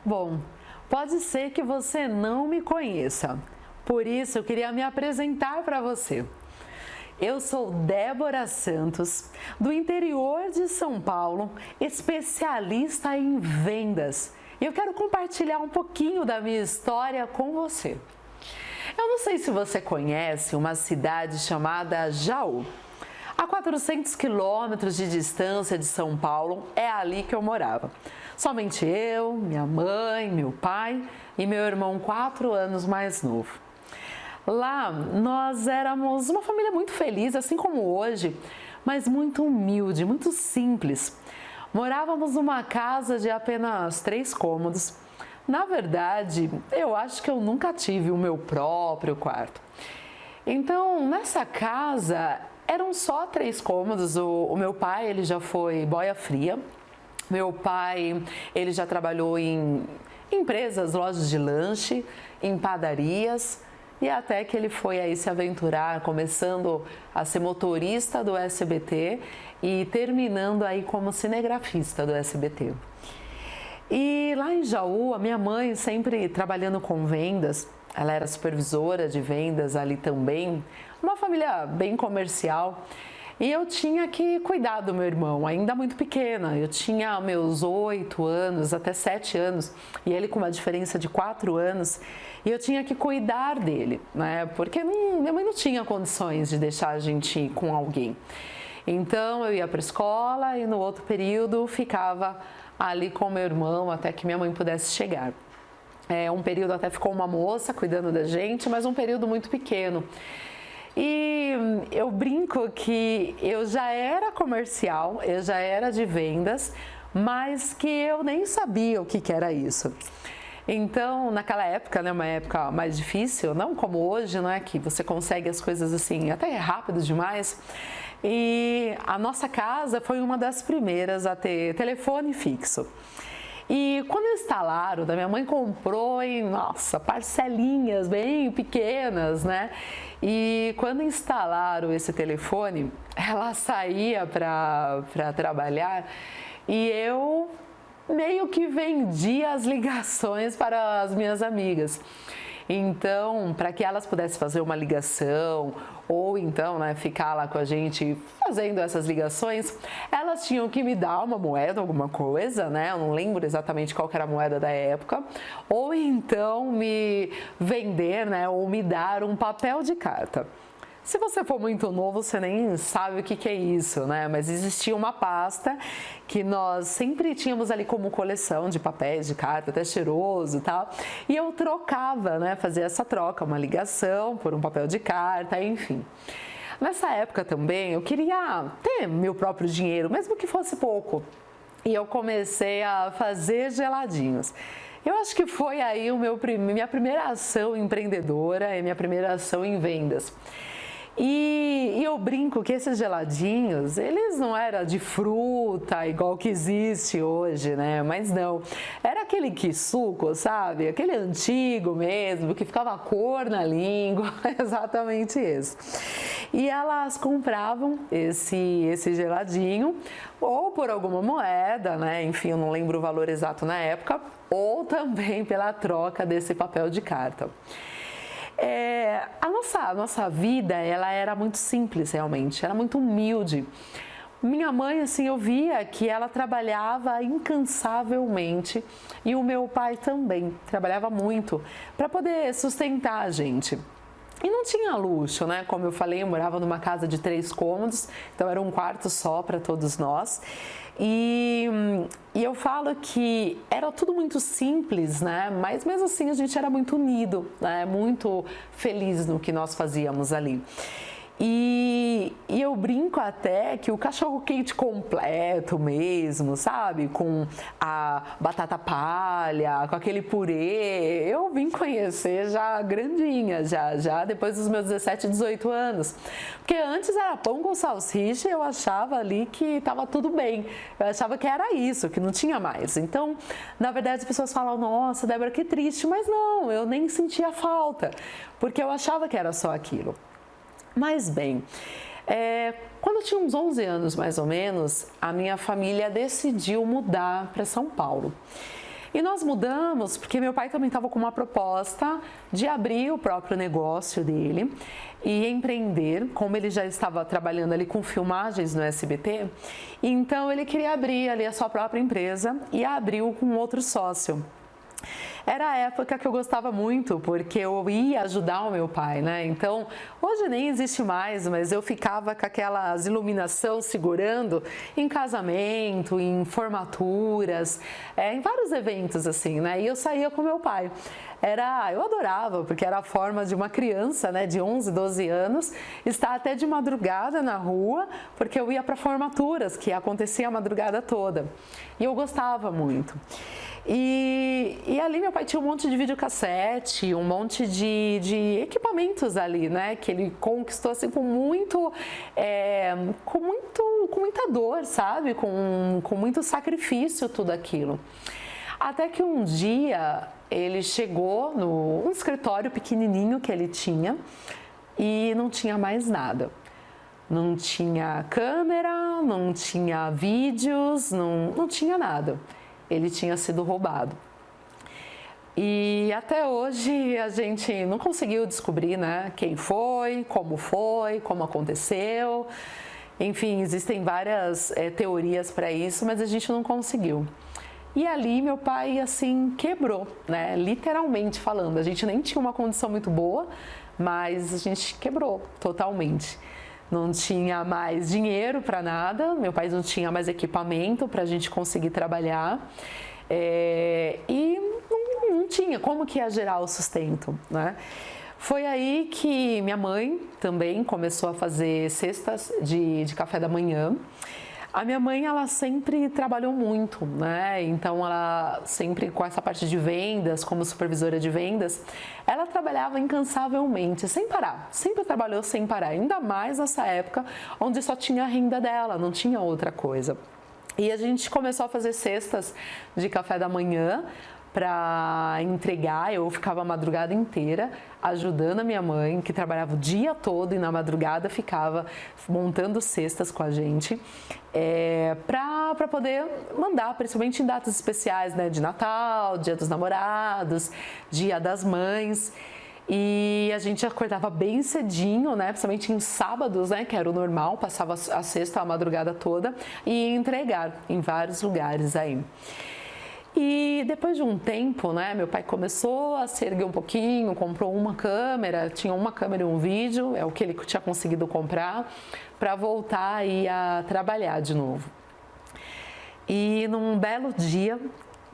Bom, pode ser que você não me conheça, por isso eu queria me apresentar para você. Eu sou Débora Santos, do interior de São Paulo, especialista em vendas. E eu quero compartilhar um pouquinho da minha história com você. Eu não sei se você conhece uma cidade chamada Jaú. A 400 quilômetros de distância de São Paulo, é ali que eu morava. Somente eu, minha mãe, meu pai e meu irmão 4 anos mais novo. Lá nós éramos uma família muito feliz, assim como hoje, mas muito humilde, muito simples. Morávamos numa casa de apenas 3 cômodos. Na verdade, eu acho que eu nunca tive o meu próprio quarto. Então, nessa casa, eram só 3 cômodos. O meu pai, ele já foi boia fria. Meu pai, ele já trabalhou em empresas, lojas de lanche, em padarias e até que ele foi aí se aventurar, começando a ser motorista do SBT e terminando aí como cinegrafista do SBT. E lá em Jaú, a minha mãe sempre trabalhando com vendas, ela era supervisora de vendas ali também, uma família bem comercial. E eu tinha que cuidar do meu irmão, ainda muito pequena. Eu tinha meus 8 anos, até 7 anos, e ele com uma diferença de 4 anos, e eu tinha que cuidar dele, né? Porque minha mãe não tinha condições de deixar a gente ir com alguém. Então eu ia para a escola e no outro período ficava ali com meu irmão até que minha mãe pudesse chegar. Um período até ficou uma moça cuidando da gente, mas um período muito pequeno. E eu brinco que eu já era comercial, eu já era de vendas, mas que eu nem sabia o que era isso. Então, naquela época, né, uma época mais difícil, não como hoje, não é que você consegue as coisas assim até rápido demais. E a nossa casa foi uma das primeiras a ter telefone fixo. E quando instalaram, a minha mãe comprou em, nossa, parcelinhas bem pequenas, né? E quando instalaram esse telefone, ela saía para trabalhar e eu meio que vendia as ligações para as minhas amigas. Então, para que elas pudessem fazer uma ligação ou então, né, ficar lá com a gente fazendo essas ligações, elas tinham que me dar uma moeda, alguma coisa, né? Eu não lembro exatamente qual que era a moeda da época, ou então me vender, né, ou me dar um papel de carta. Se você for muito novo, você nem sabe o que é isso, né? Mas existia uma pasta que nós sempre tínhamos ali como coleção de papéis, de carta, até cheiroso e tal. E eu trocava, né? Fazia essa troca, uma ligação por um papel de carta, enfim. Nessa época também eu queria ter meu próprio dinheiro, mesmo que fosse pouco. E eu comecei a fazer geladinhos. Eu acho que foi aí minha primeira ação empreendedora e minha primeira ação em vendas. E eu brinco que esses geladinhos, eles não eram de fruta igual que existe hoje, né? Mas não, era aquele suco, sabe? Aquele antigo mesmo, que ficava cor na língua, exatamente isso. E elas compravam esse geladinho, ou por alguma moeda, né? Enfim, eu não lembro o valor exato na época, ou também pela troca desse papel de carta. A nossa vida, ela era muito simples realmente, era muito humilde. Minha mãe, assim, eu via que ela trabalhava incansavelmente e o meu pai também trabalhava muito para poder sustentar a gente. E não tinha luxo, né? Como eu falei, eu morava numa casa de 3 cômodos, então era um quarto só para todos nós. E eu falo que era tudo muito simples, né? Mas mesmo assim a gente era muito unido, né? Muito feliz no que nós fazíamos ali. E eu brinco até que o cachorro quente completo mesmo, sabe? Com a batata palha, com aquele purê, eu vim conhecer já grandinha, já depois dos meus 17, 18 anos. Porque antes era pão com salsicha e eu achava ali que estava tudo bem. Eu achava que era isso, que não tinha mais. Então, na verdade, as pessoas falam, nossa, Débora, que triste. Mas não, eu nem sentia falta, porque eu achava que era só aquilo. Mas bem, quando eu tinha uns 11 anos mais ou menos, a minha família decidiu mudar para São Paulo. E nós mudamos porque meu pai também estava com uma proposta de abrir o próprio negócio dele e empreender, como ele já estava trabalhando ali com filmagens no SBT, então ele queria abrir ali a sua própria empresa e abriu com outro sócio. Era a época que eu gostava muito, porque eu ia ajudar o meu pai, né? Então, hoje nem existe mais, mas eu ficava com aquelas iluminação segurando em casamento, em formaturas, em vários eventos assim, né? E eu saía com meu pai. Eu adorava, porque era a forma de uma criança, né, de 11, 12 anos, estar até de madrugada na rua, porque eu ia para formaturas, que acontecia a madrugada toda. E eu gostava muito. E ali meu pai tinha um monte de videocassete, um monte de equipamentos ali, né? Que ele conquistou assim com muita dor, sabe? Com muito sacrifício tudo aquilo. Até que um dia ele chegou num escritório pequenininho que ele tinha e não tinha mais nada. Não tinha câmera, não tinha vídeos, não tinha nada. Ele tinha sido roubado. E até hoje a gente não conseguiu descobrir, né, quem foi, como aconteceu. Enfim, existem várias teorias para isso, mas a gente não conseguiu. E ali meu pai, assim, quebrou, né, literalmente falando. A gente nem tinha uma condição muito boa, mas a gente quebrou totalmente. Não tinha mais dinheiro para nada, meu pai não tinha mais equipamento para a gente conseguir trabalhar e não tinha como que ia gerar o sustento, né? Foi aí que minha mãe também começou a fazer cestas de café da manhã. A minha mãe, ela sempre trabalhou muito, né? Então, ela sempre com essa parte de vendas, como supervisora de vendas, ela trabalhava incansavelmente, sem parar. Sempre trabalhou sem parar, ainda mais nessa época onde só tinha a renda dela, não tinha outra coisa. E a gente começou a fazer cestas de café da manhã para entregar. Eu ficava a madrugada inteira ajudando a minha mãe, que trabalhava o dia todo e na madrugada ficava montando cestas com a gente, para poder mandar, principalmente em datas especiais, né, de Natal, Dia dos Namorados, Dia das Mães. E a gente acordava bem cedinho, né, principalmente em sábados, né, que era o normal, passava a cesta a madrugada toda e ia entregar em vários lugares aí. E depois de um tempo, né, meu pai começou a se erguer um pouquinho, comprou uma câmera, tinha uma câmera e um vídeo, é o que ele tinha conseguido comprar, para voltar aí a trabalhar de novo. E num belo dia,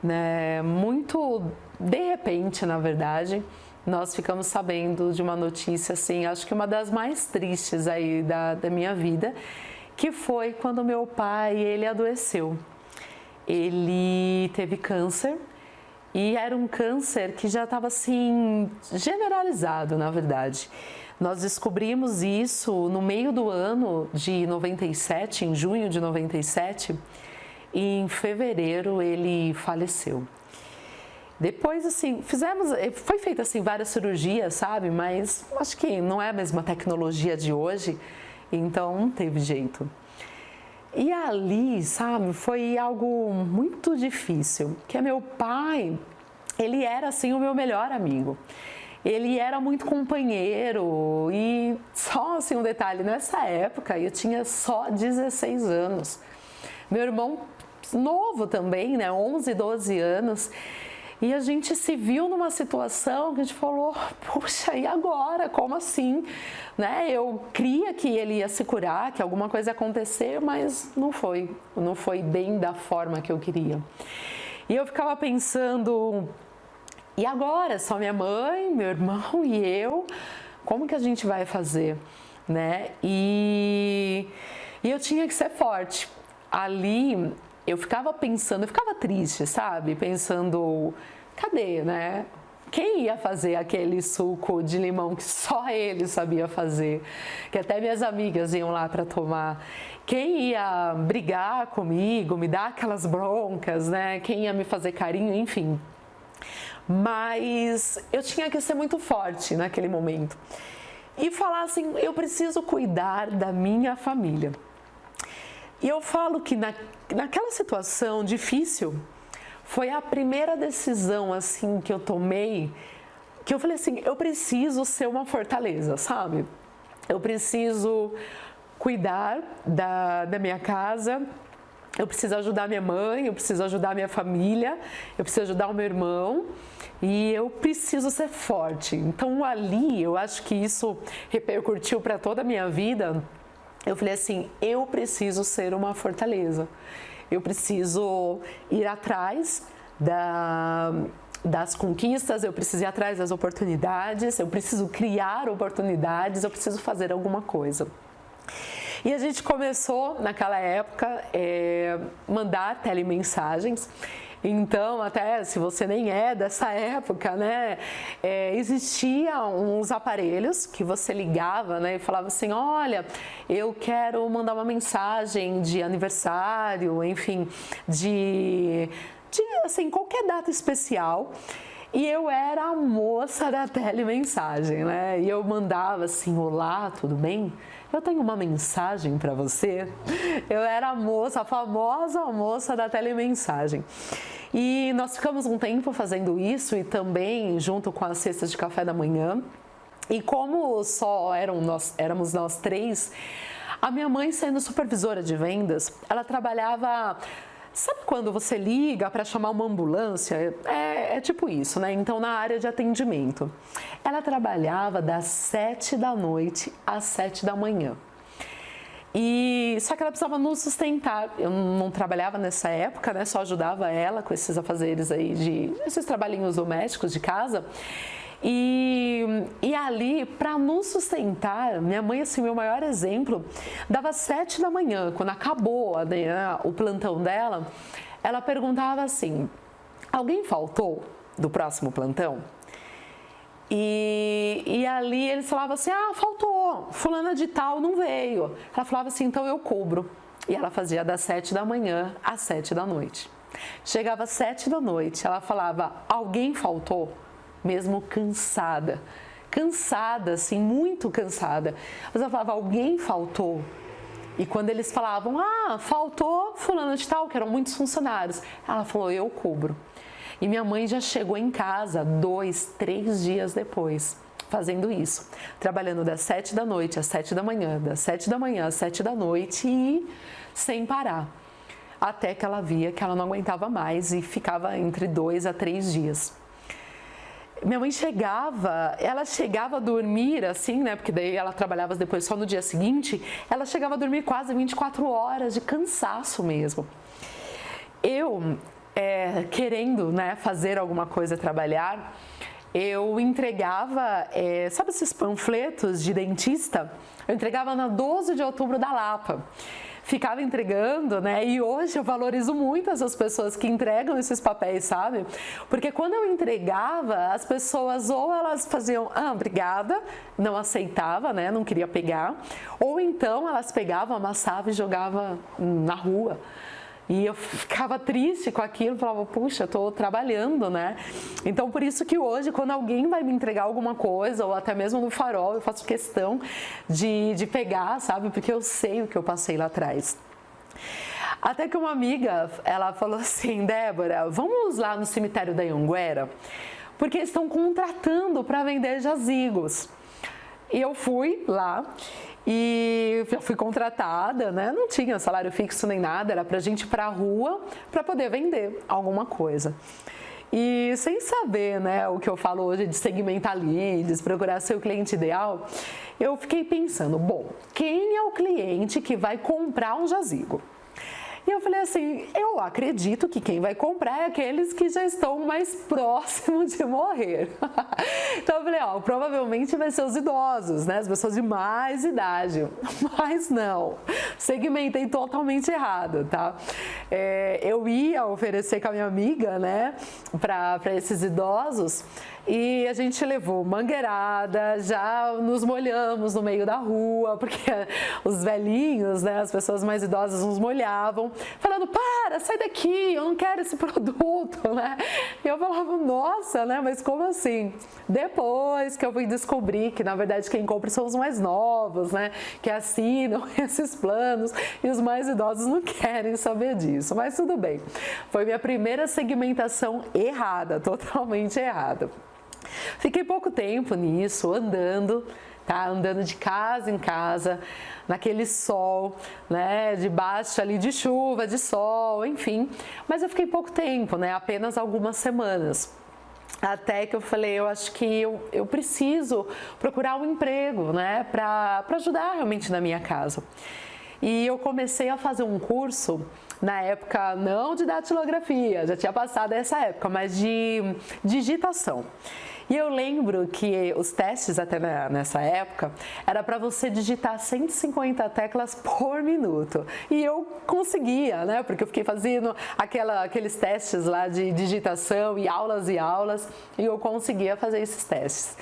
né, muito de repente, na verdade, nós ficamos sabendo de uma notícia, assim, acho que uma das mais tristes aí da minha vida, que foi quando meu pai, ele adoeceu. Ele teve câncer e era um câncer que já estava assim generalizado, na verdade. Nós descobrimos isso no meio do ano de 97, em junho de 97, e em fevereiro ele faleceu. Depois, assim, foi feita assim várias cirurgias, sabe? Mas acho que não é a mesma tecnologia de hoje, então não teve jeito. E ali, sabe, foi algo muito difícil, que meu pai, ele era assim o meu melhor amigo. Ele era muito companheiro e só assim um detalhe, nessa época eu tinha só 16 anos. Meu irmão novo também, né, 11, 12 anos. E a gente se viu numa situação que a gente falou, puxa, e agora? Como assim? Né? Eu cria que ele ia se curar, que alguma coisa ia acontecer, mas não foi bem da forma que eu queria. E eu ficava pensando, e agora? Só minha mãe, meu irmão e eu, como que a gente vai fazer? Né? E eu tinha que ser forte. Ali eu ficava pensando, eu ficava triste, sabe? Pensando, cadê, né? Quem ia fazer aquele suco de limão que só ele sabia fazer? Que até minhas amigas iam lá para tomar. Quem ia brigar comigo, me dar aquelas broncas, né? Quem ia me fazer carinho, enfim. Mas eu tinha que ser muito forte naquele momento. E falar assim, eu preciso cuidar da minha família. E eu falo que naquela situação difícil, foi a primeira decisão assim que eu tomei, que eu falei assim, eu preciso ser uma fortaleza, sabe? Eu preciso cuidar da minha casa, eu preciso ajudar minha mãe, eu preciso ajudar minha família, eu preciso ajudar o meu irmão e eu preciso ser forte. Então ali, eu acho que isso repercutiu para toda a minha vida. Eu falei assim, eu preciso ser uma fortaleza. Eu preciso ir atrás das conquistas, eu preciso ir atrás das oportunidades, eu preciso criar oportunidades, eu preciso fazer alguma coisa. E a gente começou, naquela época, mandar telemensagens. Então, até se você nem é dessa época, né, existiam uns aparelhos que você ligava, né, e falava assim, olha, eu quero mandar uma mensagem de aniversário, enfim, de assim, qualquer data especial. E eu era a moça da telemensagem, né? E eu mandava assim, olá, tudo bem? Eu tenho uma mensagem para você. Eu era a moça, a famosa moça da telemensagem. E nós ficamos um tempo fazendo isso e também junto com as cestas de café da manhã. E como só éramos nós três, a minha mãe, sendo supervisora de vendas, ela trabalhava... Sabe quando você liga para chamar uma ambulância? É tipo isso, né? Então, na área de atendimento. Ela trabalhava das 7 da noite às 7 da manhã. Só que ela precisava nos sustentar. Eu não trabalhava nessa época, né? Só ajudava ela com esses afazeres aí, esses trabalhinhos domésticos de casa. E ali, para nos sustentar, minha mãe, assim, meu maior exemplo, dava 7 da manhã, quando acabou o plantão dela, ela perguntava assim, alguém faltou do próximo plantão? E ali eles falavam assim, faltou, fulana de tal não veio. Ela falava assim, então eu cubro. E ela fazia das 7 da manhã às 7 da noite. Chegava às 7 da noite, ela falava, alguém faltou? Mesmo cansada, assim, muito cansada. Mas ela falava, alguém faltou? E quando eles falavam, faltou fulano de tal, que eram muitos funcionários, ela falou, eu cubro. E minha mãe já chegou em casa 2, 3 dias depois, fazendo isso. Trabalhando das 7 da noite às 7 da manhã, das 7 da manhã às 7 da noite e sem parar. Até que ela via que ela não aguentava mais e ficava entre 2 a 3 dias. Minha mãe ela chegava a dormir assim, né, porque daí ela trabalhava depois só no dia seguinte, ela chegava a dormir quase 24 horas de cansaço mesmo. Eu, querendo, né, fazer alguma coisa, trabalhar, eu entregava, sabe esses panfletos de dentista? Eu entregava na 12 de outubro da Lapa. Ficava entregando, né? E hoje eu valorizo muito essas pessoas que entregam esses papéis, sabe? Porque quando eu entregava, as pessoas ou elas faziam, obrigada, não aceitava, né? Não queria pegar, ou então elas pegavam, amassavam e jogavam na rua. E eu ficava triste com aquilo, falava, puxa, eu tô trabalhando, né? Então, por isso que hoje, quando alguém vai me entregar alguma coisa, ou até mesmo no farol, eu faço questão de pegar, sabe? Porque eu sei o que eu passei lá atrás. Até que uma amiga, ela falou assim, Débora, vamos lá no cemitério da Anhanguera, porque eles estão contratando para vender jazigos. E eu fui lá. E eu fui contratada, né? Não tinha salário fixo nem nada, era pra gente ir pra rua para poder vender alguma coisa. E sem saber, né, o que eu falo hoje de segmentar leads, procurar ser o cliente ideal, eu fiquei pensando, bom, quem é o cliente que vai comprar um jazigo? E eu falei assim, eu acredito que quem vai comprar é aqueles que já estão mais próximos de morrer. Então eu falei, provavelmente vai ser os idosos, né? As pessoas de mais idade. Mas não, segmentei totalmente errado, tá? Eu ia oferecer com a minha amiga, né, para esses idosos, e a gente levou mangueirada, já nos molhamos no meio da rua, porque os velhinhos, né, as pessoas mais idosas nos molhavam, falando, para, sai daqui, eu não quero esse produto, né? E eu falava, nossa, né, mas como assim? Depois que eu fui descobrir que, na verdade, quem compra são os mais novos, né, que assinam esses planos, e os mais idosos não querem saber disso, mas tudo bem. Foi minha primeira segmentação errada, totalmente errada. Fiquei pouco tempo nisso, andando, tá? Andando de casa em casa, naquele sol, né? Debaixo ali de chuva, de sol, enfim. Mas eu fiquei pouco tempo, né? Apenas algumas semanas. Até que eu falei, eu acho que eu preciso procurar um emprego, né? Para ajudar realmente na minha casa. E eu comecei a fazer um curso, na época não de datilografia, já tinha passado essa época, mas de digitação. E eu lembro que os testes até nessa época era para você digitar 150 teclas por minuto. E eu conseguia, né? Porque eu fiquei fazendo aqueles testes lá de digitação e aulas, e eu conseguia fazer esses testes.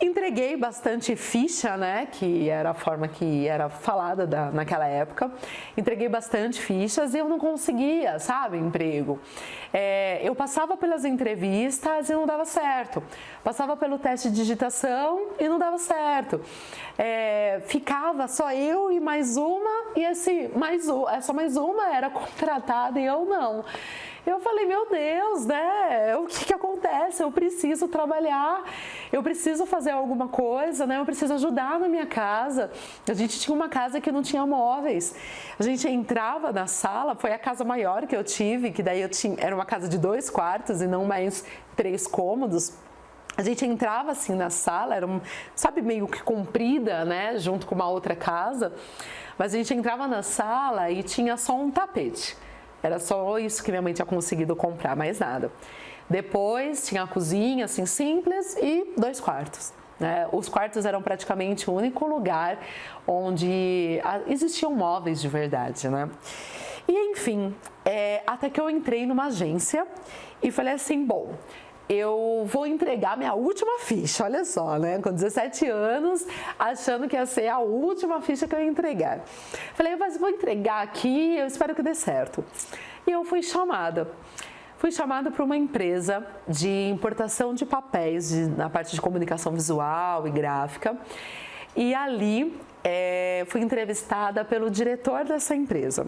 Entreguei bastante ficha, né, que era a forma que era falada naquela época. Entreguei bastante fichas e eu não conseguia, sabe, emprego. Eu passava pelas entrevistas e não dava certo. Passava pelo teste de digitação e não dava certo. Ficava só eu e mais uma, e essa mais uma era contratada e eu não. Eu falei, meu Deus, né? O que acontece? Eu preciso trabalhar, eu preciso fazer alguma coisa, né? Eu preciso ajudar na minha casa. A gente tinha uma casa que não tinha móveis. A gente entrava na sala, foi a casa maior que eu tive, que daí era uma casa de 2 quartos e não mais 3 cômodos. A gente entrava assim na sala, era sabe, meio que comprida, né? Junto com uma outra casa. Mas a gente entrava na sala e tinha só um tapete. Era só isso que minha mãe tinha conseguido comprar, mais nada. Depois tinha a cozinha, assim, simples, e 2 quartos. Né? Os quartos eram praticamente o único lugar onde existiam móveis de verdade, né? E enfim, até que eu entrei numa agência e falei assim, bom, eu vou entregar minha última ficha, olha só, né? Com 17 anos, achando que ia ser a última ficha que eu ia entregar. Falei, mas vou entregar aqui, eu espero que dê certo. E eu fui chamada. Fui chamada para uma empresa de importação de papéis na parte de comunicação visual e gráfica. E ali fui entrevistada pelo diretor dessa empresa.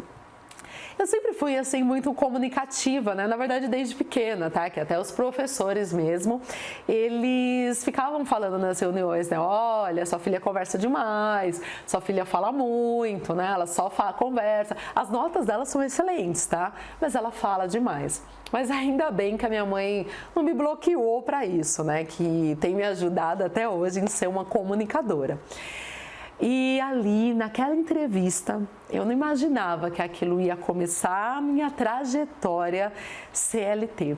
Eu sempre fui, assim, muito comunicativa, né? Na verdade, desde pequena, tá? Que até os professores mesmo, eles ficavam falando nas reuniões, né? Olha, sua filha conversa demais, sua filha fala muito, né? Ela só conversa. As notas dela são excelentes, tá? Mas ela fala demais. Mas ainda bem que a minha mãe não me bloqueou para isso, né? Que tem me ajudado até hoje em ser uma comunicadora. E ali, naquela entrevista, eu não imaginava que aquilo ia começar a minha trajetória CLT.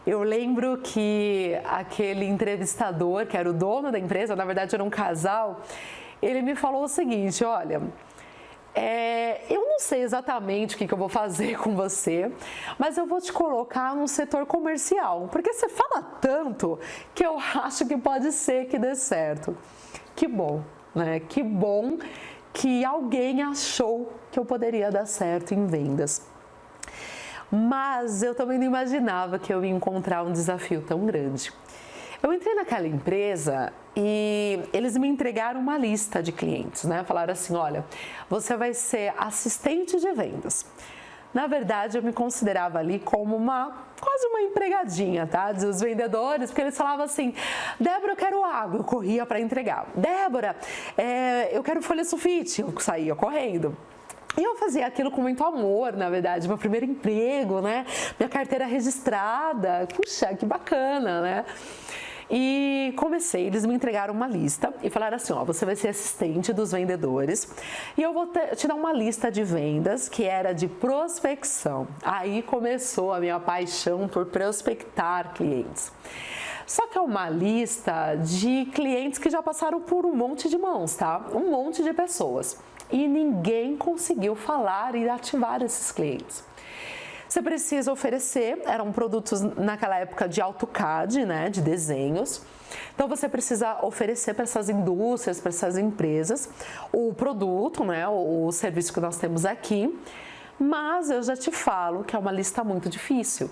Eu lembro que aquele entrevistador, que era o dono da empresa, na verdade era um casal, ele me falou o seguinte, olha, eu não sei exatamente o que eu vou fazer com você, mas eu vou te colocar no setor comercial, porque você fala tanto que eu acho que pode ser que dê certo. Que bom. Né? Que bom que alguém achou que eu poderia dar certo em vendas. Mas eu também não imaginava que eu ia encontrar um desafio tão grande. Eu entrei naquela empresa e eles me entregaram uma lista de clientes, né? Falaram assim, olha, você vai ser assistente de vendas. Na verdade, eu me considerava ali como quase uma empregadinha, tá? Dos vendedores, porque eles falavam assim, Débora, eu quero água, eu corria para entregar. Débora, eu quero folha sulfite, eu saía correndo. E eu fazia aquilo com muito amor, na verdade, meu primeiro emprego, né? Minha carteira registrada, puxa, que bacana, né? E comecei, eles me entregaram uma lista e falaram assim, ó, você vai ser assistente dos vendedores e eu vou te dar uma lista de vendas que era de prospecção. Aí começou a minha paixão por prospectar clientes. Só que é uma lista de clientes que já passaram por um monte de mãos, tá? Um monte de pessoas. E ninguém conseguiu falar e ativar esses clientes. Você precisa oferecer, eram produtos naquela época de AutoCAD, né, de desenhos. Então você precisa oferecer para essas indústrias, para essas empresas, o produto, né, o serviço que nós temos aqui, mas eu já te falo que é uma lista muito difícil.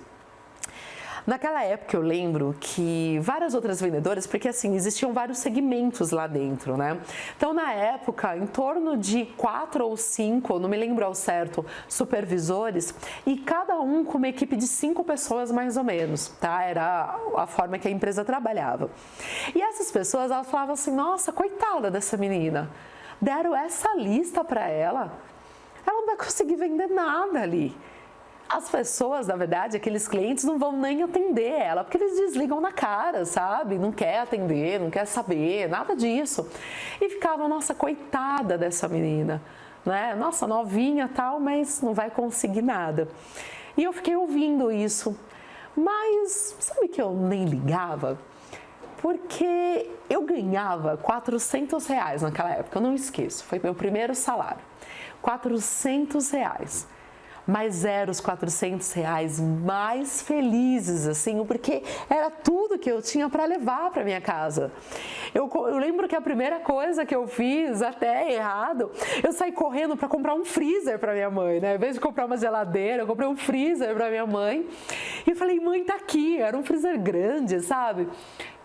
Naquela época eu lembro que várias outras vendedoras, porque assim, existiam vários segmentos lá dentro, né? Então na época, em torno de 4 ou 5, não me lembro ao certo, supervisores, e cada um com uma equipe de 5 pessoas mais ou menos, tá? Era a forma que a empresa trabalhava. E essas pessoas, elas falavam assim, nossa, coitada dessa menina, deram essa lista para ela não vai conseguir vender nada ali. As pessoas, na verdade, aqueles clientes não vão nem atender ela, porque eles desligam na cara, sabe? Não quer atender, não quer saber, nada disso. E ficavam, nossa, coitada dessa menina, né? Nossa, novinha tal, mas não vai conseguir nada. E eu fiquei ouvindo isso, mas sabe que eu nem ligava? Porque eu ganhava R$400 naquela época, eu não esqueço, foi meu primeiro salário, R$400. Mas eram os R$400 mais felizes, assim, porque era tudo que eu tinha para levar para minha casa. Eu lembro que a primeira coisa que eu fiz, até errado, eu saí correndo para comprar um freezer para minha mãe, né? Em vez de comprar uma geladeira, eu comprei um freezer para minha mãe. E falei, mãe, tá aqui. Era um freezer grande, sabe?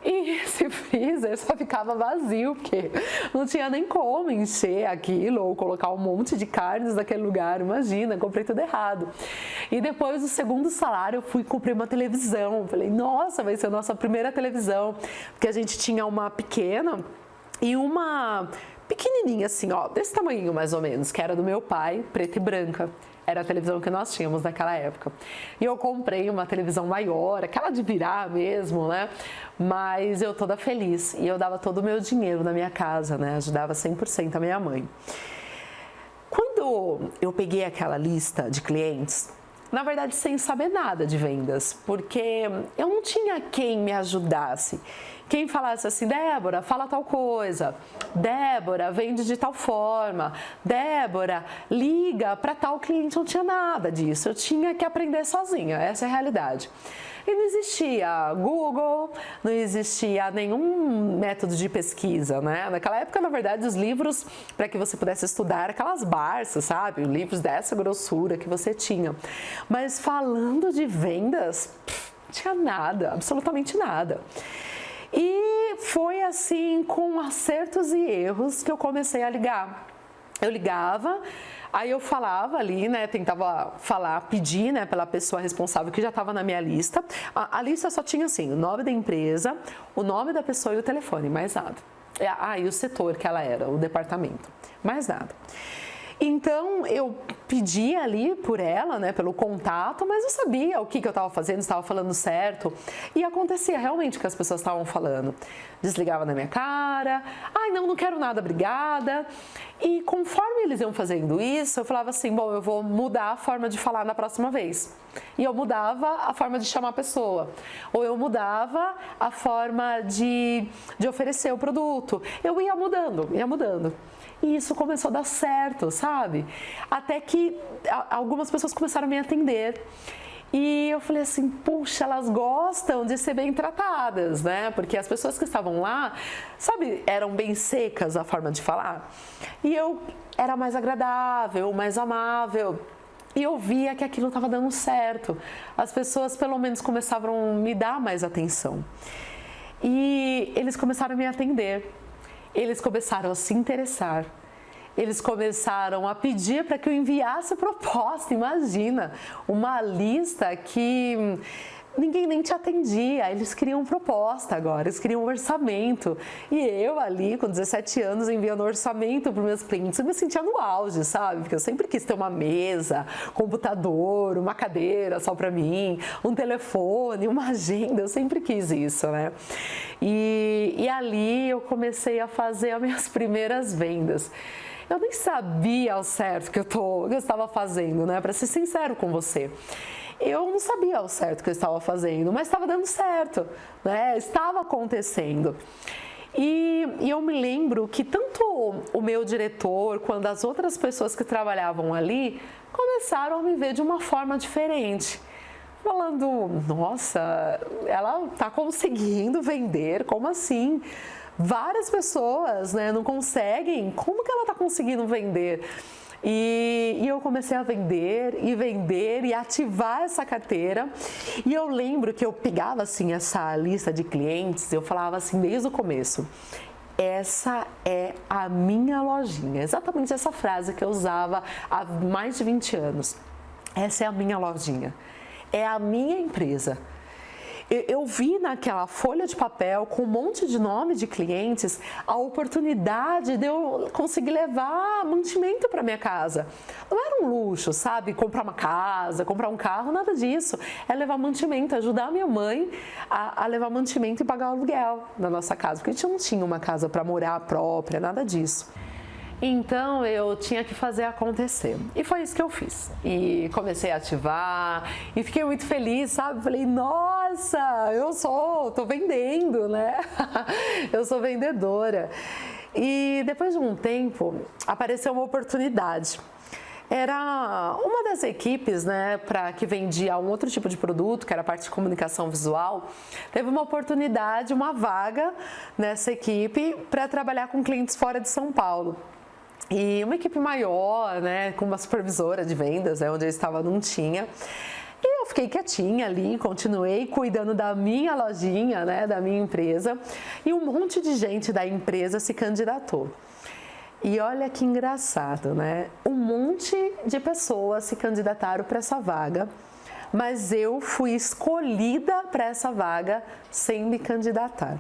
E esse freezer só ficava vazio, porque não tinha nem como encher aquilo ou colocar um monte de carnes naquele lugar. Imagina, comprei tudo errado. E depois do segundo salário, eu fui e comprei uma televisão. Falei, nossa, vai ser a nossa primeira televisão. Porque a gente tinha uma pequena e uma pequenininha assim, ó, desse tamanho mais ou menos, que era do meu pai, preta e branca. Era a televisão que nós tínhamos naquela época. E eu comprei uma televisão maior, aquela de virar mesmo, né? Mas eu toda feliz. E eu dava todo o meu dinheiro na minha casa, né? Ajudava 100% a minha mãe. Quando eu peguei aquela lista de clientes, na verdade sem saber nada de vendas, porque eu não tinha quem me ajudasse. Quem falasse assim, Débora, fala tal coisa, Débora, vende de tal forma, Débora, liga para tal cliente, não tinha nada disso, eu tinha que aprender sozinha, essa é a realidade. E não existia Google, não existia nenhum método de pesquisa, né? Naquela época, na verdade, os livros para que você pudesse estudar, aquelas Barças, sabe? Livros dessa grossura que você tinha. Mas falando de vendas, não tinha nada, absolutamente nada. E foi assim, com acertos e erros, que eu comecei a ligar. Eu ligava, aí eu falava ali, né, tentava falar, pedir, né, pela pessoa responsável que já estava na minha lista. A lista só tinha assim, o nome da empresa, o nome da pessoa e o telefone, mais nada. E o setor que ela era, o departamento, mais nada. Então, eu pedi ali por ela, né, pelo contato, mas eu sabia o que eu estava fazendo, estava falando certo. E acontecia realmente o que as pessoas estavam falando. Desligava na minha cara, ai não quero nada, obrigada. E conforme eles iam fazendo isso, eu falava assim, bom, eu vou mudar a forma de falar na próxima vez. E eu mudava a forma de chamar a pessoa. Ou eu mudava a forma de oferecer o produto. Eu ia mudando, ia mudando. E isso começou a dar certo, sabe? Até que algumas pessoas começaram a me atender. E eu falei assim, puxa, elas gostam de ser bem tratadas, né? Porque as pessoas que estavam lá, sabe, eram bem secas a forma de falar. E eu era mais agradável, mais amável. E eu via que aquilo estava dando certo. As pessoas, pelo menos, começavam a me dar mais atenção. E eles começaram a me atender. Eles começaram a se interessar, eles começaram a pedir para que eu enviasse proposta, imagina, uma lista que ninguém nem te atendia, eles queriam proposta agora, eles queriam um orçamento. E eu ali, com 17 anos, enviando orçamento para os meus clientes, eu me sentia no auge, sabe? Porque eu sempre quis ter uma mesa, computador, uma cadeira só para mim, um telefone, uma agenda, eu sempre quis isso, né? E ali eu comecei a fazer as minhas primeiras vendas. Eu nem sabia ao certo o que eu estava fazendo, né? Para ser sincero com você. Eu não sabia ao certo o que eu estava fazendo, mas estava dando certo, né? Estava acontecendo. E eu me lembro que tanto o meu diretor quanto as outras pessoas que trabalhavam ali começaram a me ver de uma forma diferente. Falando, nossa, ela está conseguindo vender, como assim? Várias pessoas, né, não conseguem, como que ela está conseguindo vender? E eu comecei a vender e ativar essa carteira. E eu lembro que eu pegava assim essa lista de clientes, eu falava assim desde o começo: essa é a minha lojinha. Exatamente essa frase que eu usava há mais de 20 anos. Essa é a minha lojinha, é a minha empresa. Eu vi naquela folha de papel com um monte de nome de clientes a oportunidade de eu conseguir levar mantimento para minha casa. Não era um luxo, sabe? Comprar uma casa, comprar um carro, nada disso. É levar mantimento, ajudar a minha mãe a levar mantimento e pagar o aluguel da nossa casa. Porque a gente não tinha uma casa para morar própria, nada disso. Então eu tinha que fazer acontecer. E foi isso que eu fiz. E comecei a ativar e fiquei muito feliz, sabe? Falei, nossa, tô vendendo, né? Eu sou vendedora. E depois de um tempo apareceu uma oportunidade. Era uma das equipes, né, que vendia um outro tipo de produto, que era a parte de comunicação visual, teve uma oportunidade, uma vaga nessa equipe para trabalhar com clientes fora de São Paulo. E uma equipe maior, né, com uma supervisora de vendas, né, onde eu estava não tinha. E eu fiquei quietinha ali, continuei cuidando da minha lojinha, né, da minha empresa. E um monte de gente da empresa se candidatou. E olha que engraçado, né? Um monte de pessoas se candidataram para essa vaga, mas eu fui escolhida para essa vaga sem me candidatar.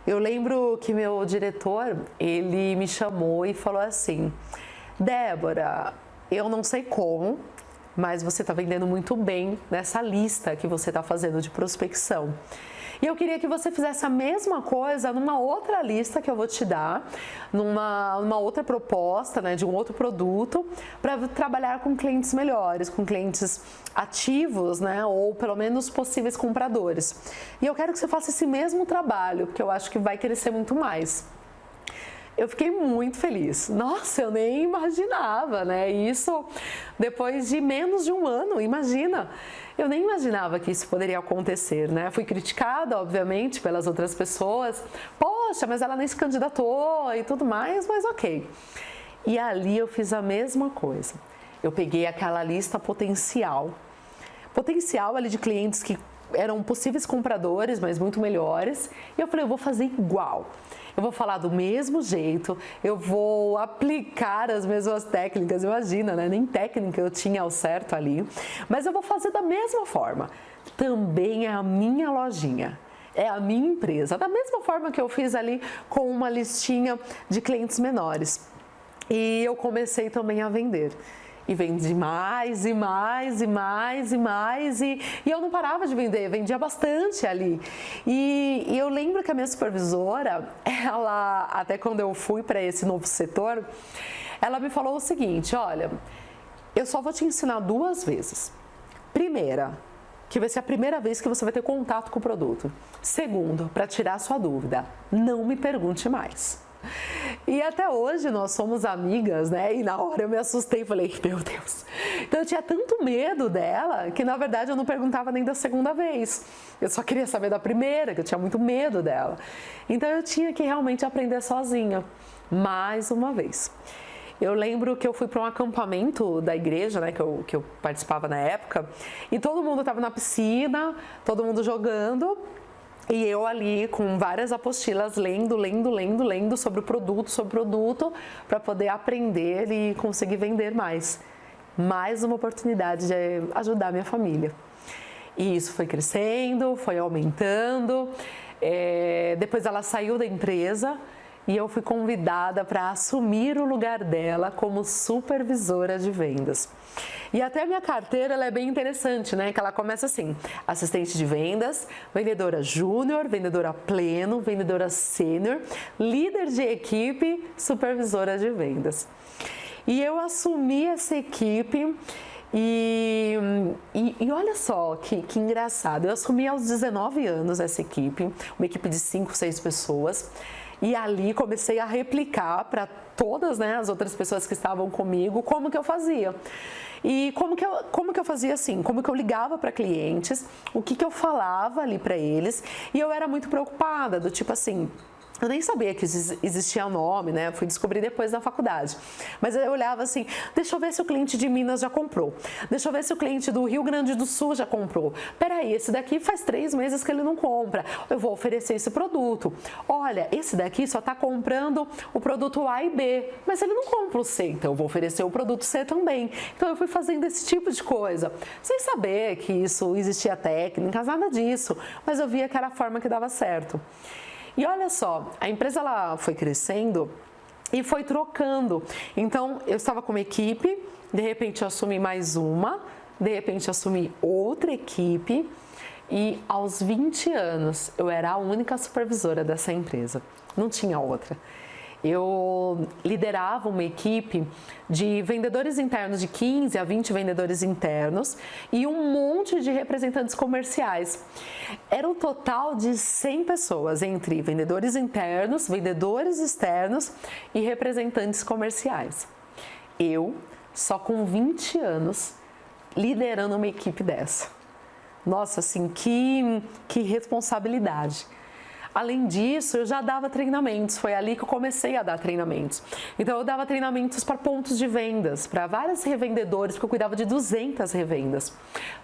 Eu lembro que meu diretor, ele me chamou e falou assim: Débora, eu não sei como, mas você está vendendo muito bem nessa lista que você está fazendo de prospecção. E eu queria que você fizesse a mesma coisa numa outra lista que eu vou te dar, numa outra proposta, né, de um outro produto, para trabalhar com clientes melhores, com clientes ativos, né, ou pelo menos possíveis compradores. E eu quero que você faça esse mesmo trabalho, porque eu acho que vai crescer muito mais. Eu fiquei muito feliz. Nossa, eu nem imaginava, né? Isso depois de menos de um ano, imagina. Eu nem imaginava que isso poderia acontecer, né? Fui criticada, obviamente, pelas outras pessoas. Poxa, mas ela nem se candidatou e tudo mais, mas ok. E ali eu fiz a mesma coisa. Eu peguei aquela lista potencial ali de clientes que eram possíveis compradores, mas muito melhores. E eu falei, eu vou fazer igual. Eu vou falar do mesmo jeito, eu vou aplicar as mesmas técnicas, imagina, né? Nem técnica eu tinha ao certo ali, mas eu vou fazer da mesma forma. Também é a minha lojinha, é a minha empresa, da mesma forma que eu fiz ali com uma listinha de clientes menores. E eu comecei também a vender. E vendi mais e mais e mais e mais e eu não parava de vender, vendia bastante ali. E eu lembro que a minha supervisora, ela, até quando eu fui para esse novo setor, ela me falou o seguinte: olha, eu só vou te ensinar 2 vezes. Primeira, que vai ser a primeira vez que você vai ter contato com o produto. Segundo, para tirar a sua dúvida, não me pergunte mais. E até hoje nós somos amigas, né? E na hora eu me assustei e falei, meu Deus. Então eu tinha tanto medo dela que na verdade eu não perguntava nem da segunda vez. Eu só queria saber da primeira, que eu tinha muito medo dela. Então eu tinha que realmente aprender sozinha, mais uma vez. Eu lembro que eu fui para um acampamento da igreja, né, que eu participava na época, e todo mundo estava na piscina, todo mundo jogando. E eu ali com várias apostilas lendo sobre o produto, para poder aprender e conseguir vender mais. Mais uma oportunidade de ajudar minha família. E isso foi crescendo, foi aumentando. Depois ela saiu da empresa e eu fui convidada para assumir o lugar dela como supervisora de vendas. E até a minha carteira ela é bem interessante, né? Que ela começa assim: assistente de vendas, vendedora júnior, vendedora pleno, vendedora sênior, líder de equipe, supervisora de vendas. E eu assumi essa equipe E olha só que engraçado, eu assumi aos 19 anos essa equipe, uma equipe de 5, 6 pessoas, e ali comecei a replicar para todas, né, as outras pessoas que estavam comigo, como que eu fazia. E como que eu fazia assim, como que eu ligava para clientes, o que eu falava ali para eles, e eu era muito preocupada, do tipo assim, eu nem sabia que existia nome, né? Fui descobrir depois na faculdade. Mas eu olhava assim, deixa eu ver se o cliente de Minas já comprou. Deixa eu ver se o cliente do Rio Grande do Sul já comprou. Peraí, esse daqui faz 3 meses que ele não compra. Eu vou oferecer esse produto. Olha, esse daqui só está comprando o produto A e B, mas ele não compra o C, então eu vou oferecer o produto C também. Então eu fui fazendo esse tipo de coisa, sem saber que isso existia técnicas, nada disso. Mas eu via que era a forma que dava certo. E olha só, a empresa ela foi crescendo e foi trocando. Então, eu estava com uma equipe, de repente eu assumi mais uma, de repente eu assumi outra equipe e aos 20 anos eu era a única supervisora dessa empresa, não tinha outra. Eu liderava uma equipe de vendedores internos, de 15 a 20 vendedores internos e um monte de representantes comerciais. Era um total de 100 pessoas, entre vendedores internos, vendedores externos e representantes comerciais. Eu, só com 20 anos, liderando uma equipe dessa. Nossa, assim, que responsabilidade. Além disso, eu já dava treinamentos, foi ali que eu comecei a dar treinamentos. Então, eu dava treinamentos para pontos de vendas, para vários revendedores, porque eu cuidava de 200 revendas.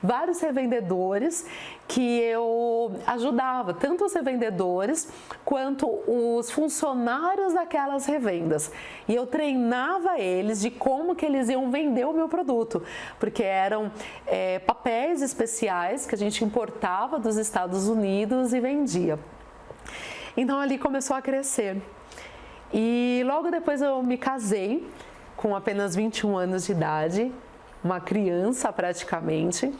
Vários revendedores que eu ajudava, tanto os revendedores quanto os funcionários daquelas revendas. E eu treinava eles de como que eles iam vender o meu produto, porque eram papéis especiais que a gente importava dos Estados Unidos e vendia. Então ali começou a crescer. E logo depois eu me casei com apenas 21 anos de idade, uma criança praticamente.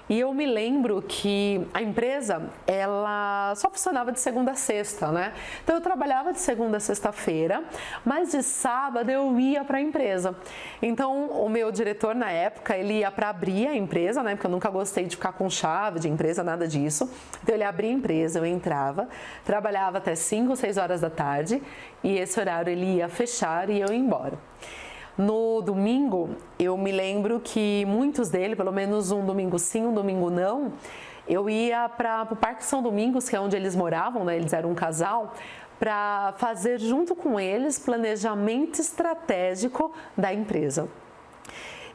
E eu me lembro que a empresa, ela só funcionava de segunda a sexta, né? Então eu trabalhava de segunda a sexta-feira, mas de sábado eu ia para a empresa. Então o meu diretor na época, ele ia para abrir a empresa, né? Porque eu nunca gostei de ficar com chave de empresa, nada disso. Então ele abria a empresa, eu entrava, trabalhava até 5, 6 horas da tarde e esse horário ele ia fechar e eu ia embora. No domingo, eu me lembro que muitos dele, pelo menos um domingo sim, um domingo não, eu ia para o Parque São Domingos, que é onde eles moravam, né? Eles eram um casal, para fazer junto com eles planejamento estratégico da empresa.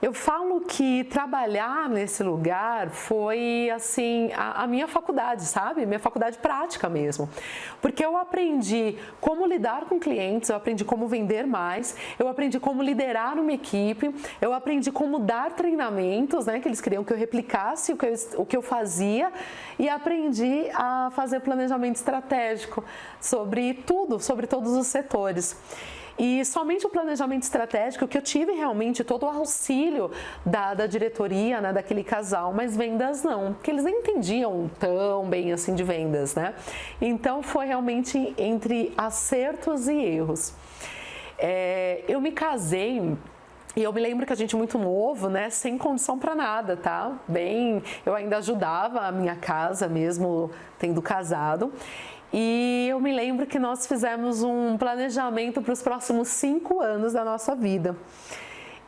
Eu falo que trabalhar nesse lugar foi, assim, a minha faculdade, sabe? Minha faculdade prática mesmo. Porque eu aprendi como lidar com clientes, eu aprendi como vender mais, eu aprendi como liderar uma equipe, eu aprendi como dar treinamentos, né? Que eles queriam que eu replicasse o que eu fazia e aprendi a fazer planejamento estratégico sobre tudo, sobre todos os setores. E somente o planejamento estratégico, que eu tive realmente todo o auxílio da diretoria, né, daquele casal, mas vendas não, porque eles nem entendiam tão bem assim de vendas, né? Então foi realmente entre acertos e erros. Eu me casei e eu me lembro que a gente muito novo, né, sem condição para nada, tá? Eu ainda ajudava a minha casa mesmo tendo casado. E eu me lembro que nós fizemos um planejamento para os próximos 5 anos da nossa vida.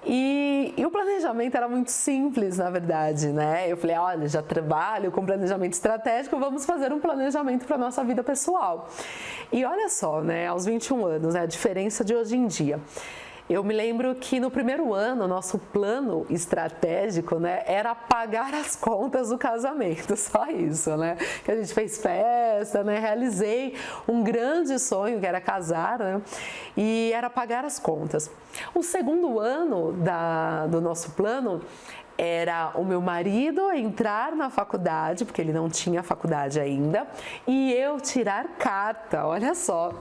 E o planejamento era muito simples, na verdade, né? Eu falei, olha, já trabalho com planejamento estratégico, vamos fazer um planejamento para a nossa vida pessoal. E olha só, né, aos 21 anos, né, a diferença de hoje em dia. Eu me lembro que no primeiro ano, nosso plano estratégico, né, era pagar as contas do casamento, só isso, né? Que a gente fez festa, né? Realizei um grande sonho, que era casar, né? E era pagar as contas. O segundo ano do nosso plano era o meu marido entrar na faculdade, porque ele não tinha faculdade ainda, e eu tirar carta, olha só.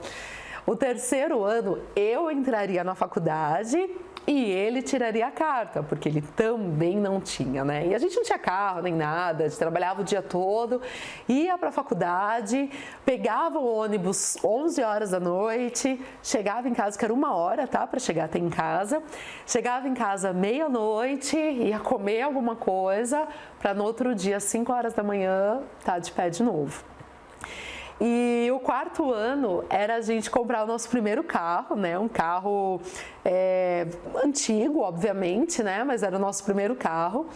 O terceiro ano, eu entraria na faculdade, e ele tiraria a carta, porque ele também não tinha, né? E a gente não tinha carro nem nada, a gente trabalhava o dia todo, ia para a faculdade, pegava o ônibus 11 horas da noite, chegava em casa, que era 1 hora, tá? Para chegar até em casa, chegava em casa meia-noite, ia comer alguma coisa, para no outro dia, 5 horas da manhã, tá de pé de novo. E o 4º ano era a gente comprar o nosso primeiro carro, né? Um carro antigo, obviamente, né? Mas era o nosso primeiro carro.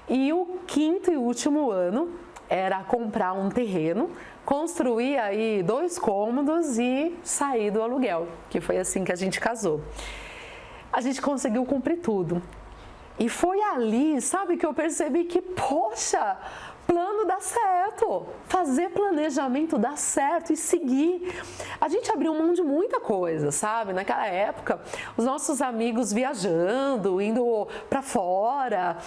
E o 5º e último ano era comprar um terreno, construir aí 2 cômodos e sair do aluguel, que foi assim que a gente casou. A gente conseguiu cumprir tudo. E foi ali, sabe, que eu percebi que, poxa, plano dá certo, fazer planejamento dá certo e seguir. A gente abriu mão de muita coisa, sabe? Naquela época, os nossos amigos viajando, indo para fora,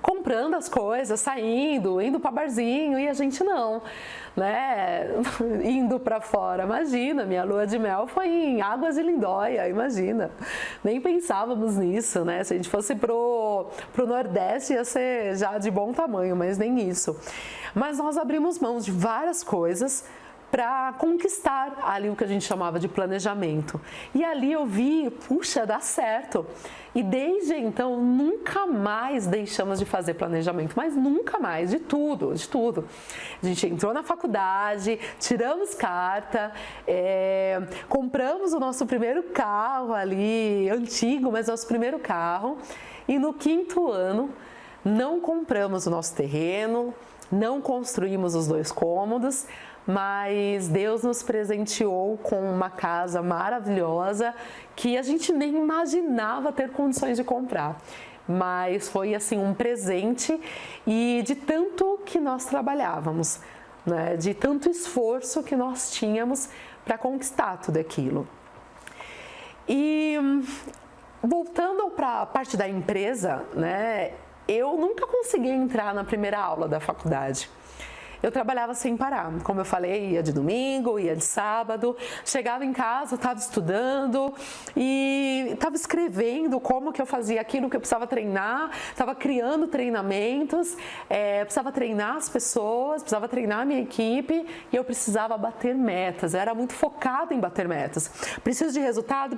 comprando as coisas, saindo, indo para barzinho, e a gente não, né? Indo para fora. Imagina, minha lua de mel foi em Águas de Lindóia, imagina. Nem pensávamos nisso, né? Se a gente fosse pro Nordeste ia ser já de bom tamanho, mas nem isso. Mas nós abrimos mãos de várias coisas para conquistar ali o que a gente chamava de planejamento. E ali eu vi, puxa, dá certo. E desde então, nunca mais deixamos de fazer planejamento, mas nunca mais, de tudo, de tudo. A gente entrou na faculdade, tiramos carta, compramos o nosso primeiro carro ali, antigo, mas nosso primeiro carro. E no 5º ano, não compramos o nosso terreno, não construímos os 2 cômodos, mas Deus nos presenteou com uma casa maravilhosa que a gente nem imaginava ter condições de comprar. Mas foi assim um presente e de tanto que nós trabalhávamos, né? De tanto esforço que nós tínhamos para conquistar tudo aquilo. E voltando para a parte da empresa, né? Eu nunca consegui entrar na primeira aula da faculdade. Eu trabalhava sem parar, como eu falei, ia de domingo, ia de sábado, chegava em casa, estava estudando e estava escrevendo como que eu fazia aquilo que eu precisava treinar, estava criando treinamentos, precisava treinar as pessoas, precisava treinar a minha equipe e eu precisava bater metas, eu era muito focada em bater metas. Preciso de resultado,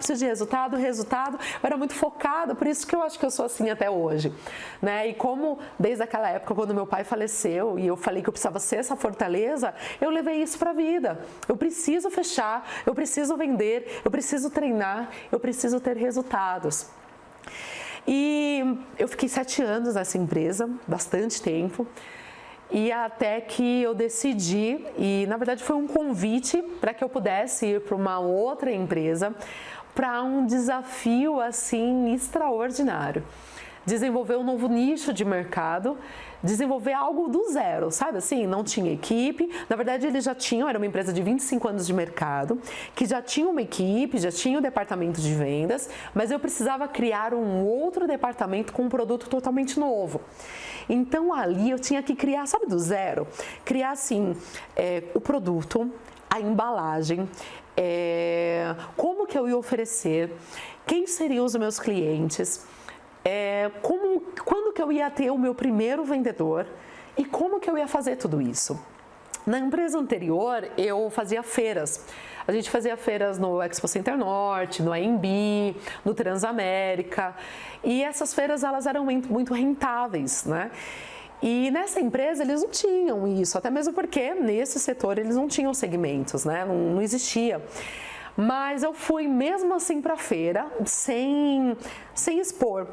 resultado, eu era muito focada, por isso que eu acho que eu sou assim até hoje, né? E como desde aquela época, quando meu pai faleceu e eu falei que eu precisava ser essa fortaleza, eu levei isso para a vida. Eu preciso fechar, eu preciso vender, eu preciso treinar, eu preciso ter resultados. E eu fiquei 7 anos nessa empresa, bastante tempo, e até que eu decidi, e na verdade foi um convite para que eu pudesse ir para uma outra empresa, para um desafio assim extraordinário. Desenvolver um novo nicho de mercado, desenvolver algo do zero, sabe assim? Não tinha equipe, na verdade eles já tinham, era uma empresa de 25 anos de mercado, que já tinha uma equipe, já tinha um departamento de vendas, mas eu precisava criar um outro departamento com um produto totalmente novo. Então ali eu tinha que criar, sabe, do zero? Criar assim, o produto, a embalagem, como que eu ia oferecer, quem seriam os meus clientes, quando que eu ia ter o meu primeiro vendedor e como que eu ia fazer tudo isso. Na empresa anterior, eu fazia feiras. A gente fazia feiras no Expo Center Norte, no AMB, no Transamérica. E essas feiras, elas eram muito rentáveis, né? E nessa empresa eles não tinham isso, até mesmo porque nesse setor eles não tinham segmentos, né? Não existia. Mas eu fui mesmo assim para a feira, sem expor.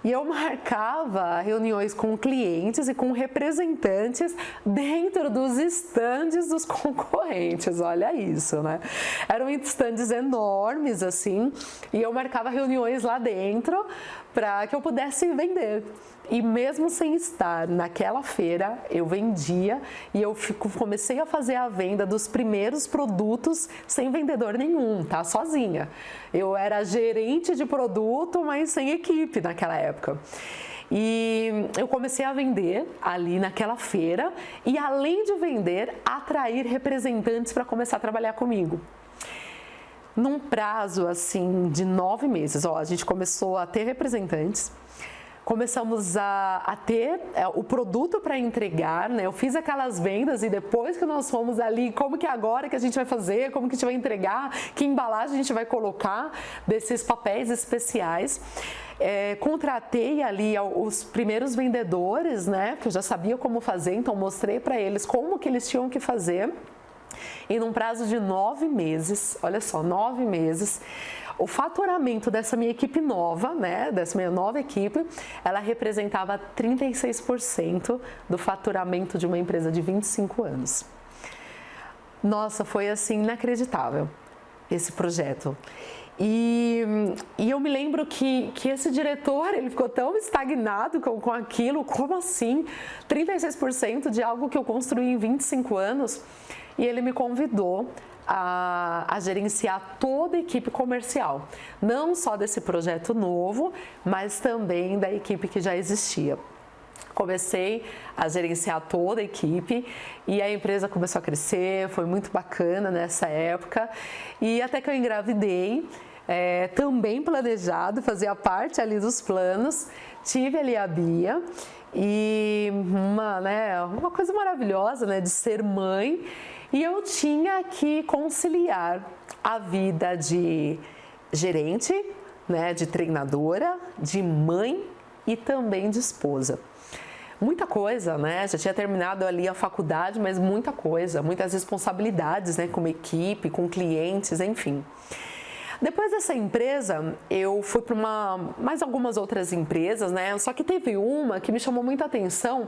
E eu marcava reuniões com clientes e com representantes dentro dos estandes dos concorrentes, olha isso, né? Eram estandes enormes assim, e eu marcava reuniões lá dentro para que eu pudesse vender. E mesmo sem estar naquela feira, eu vendia e eu comecei a fazer a venda dos primeiros produtos sem vendedor nenhum, tá? Sozinha. Eu era gerente de produto, mas sem equipe naquela época. E eu comecei a vender ali naquela feira e, além de vender, atrair representantes para começar a trabalhar comigo. num prazo assim de 9 meses, a gente começou a ter representantes, começamos a ter o produto para entregar, né? Eu fiz aquelas vendas e depois que nós fomos ali, como que agora que a gente vai fazer, como que a gente vai entregar, que embalagem a gente vai colocar desses papéis especiais. Contratei ali os primeiros vendedores, né? Que eu já sabia como fazer, então mostrei para eles como que eles tinham que fazer. E num prazo de 9 meses, olha só, 9 meses, o faturamento dessa minha equipe nova, né, dessa minha nova equipe, ela representava 36% do faturamento de uma empresa de 25 anos. Nossa, foi assim inacreditável esse projeto. E eu me lembro que esse diretor, ele ficou tão estagnado com aquilo, como assim? 36% de algo que eu construí em 25 anos, e ele me convidou a gerenciar toda a equipe comercial, não só desse projeto novo, mas também da equipe que já existia. Comecei a gerenciar toda a equipe e a empresa começou a crescer, foi muito bacana nessa época, e até que eu engravidei, também planejado, fazia parte ali dos planos, tive ali a Bia, e uma coisa maravilhosa, né, de ser mãe. E eu tinha que conciliar a vida de gerente, né, de treinadora, de mãe e também de esposa. Muita coisa, né? Já tinha terminado ali a faculdade, mas muita coisa, muitas responsabilidades, né, com equipe, com clientes, enfim. Depois dessa empresa, eu fui para mais algumas outras empresas, né? Só que teve uma que me chamou muita atenção,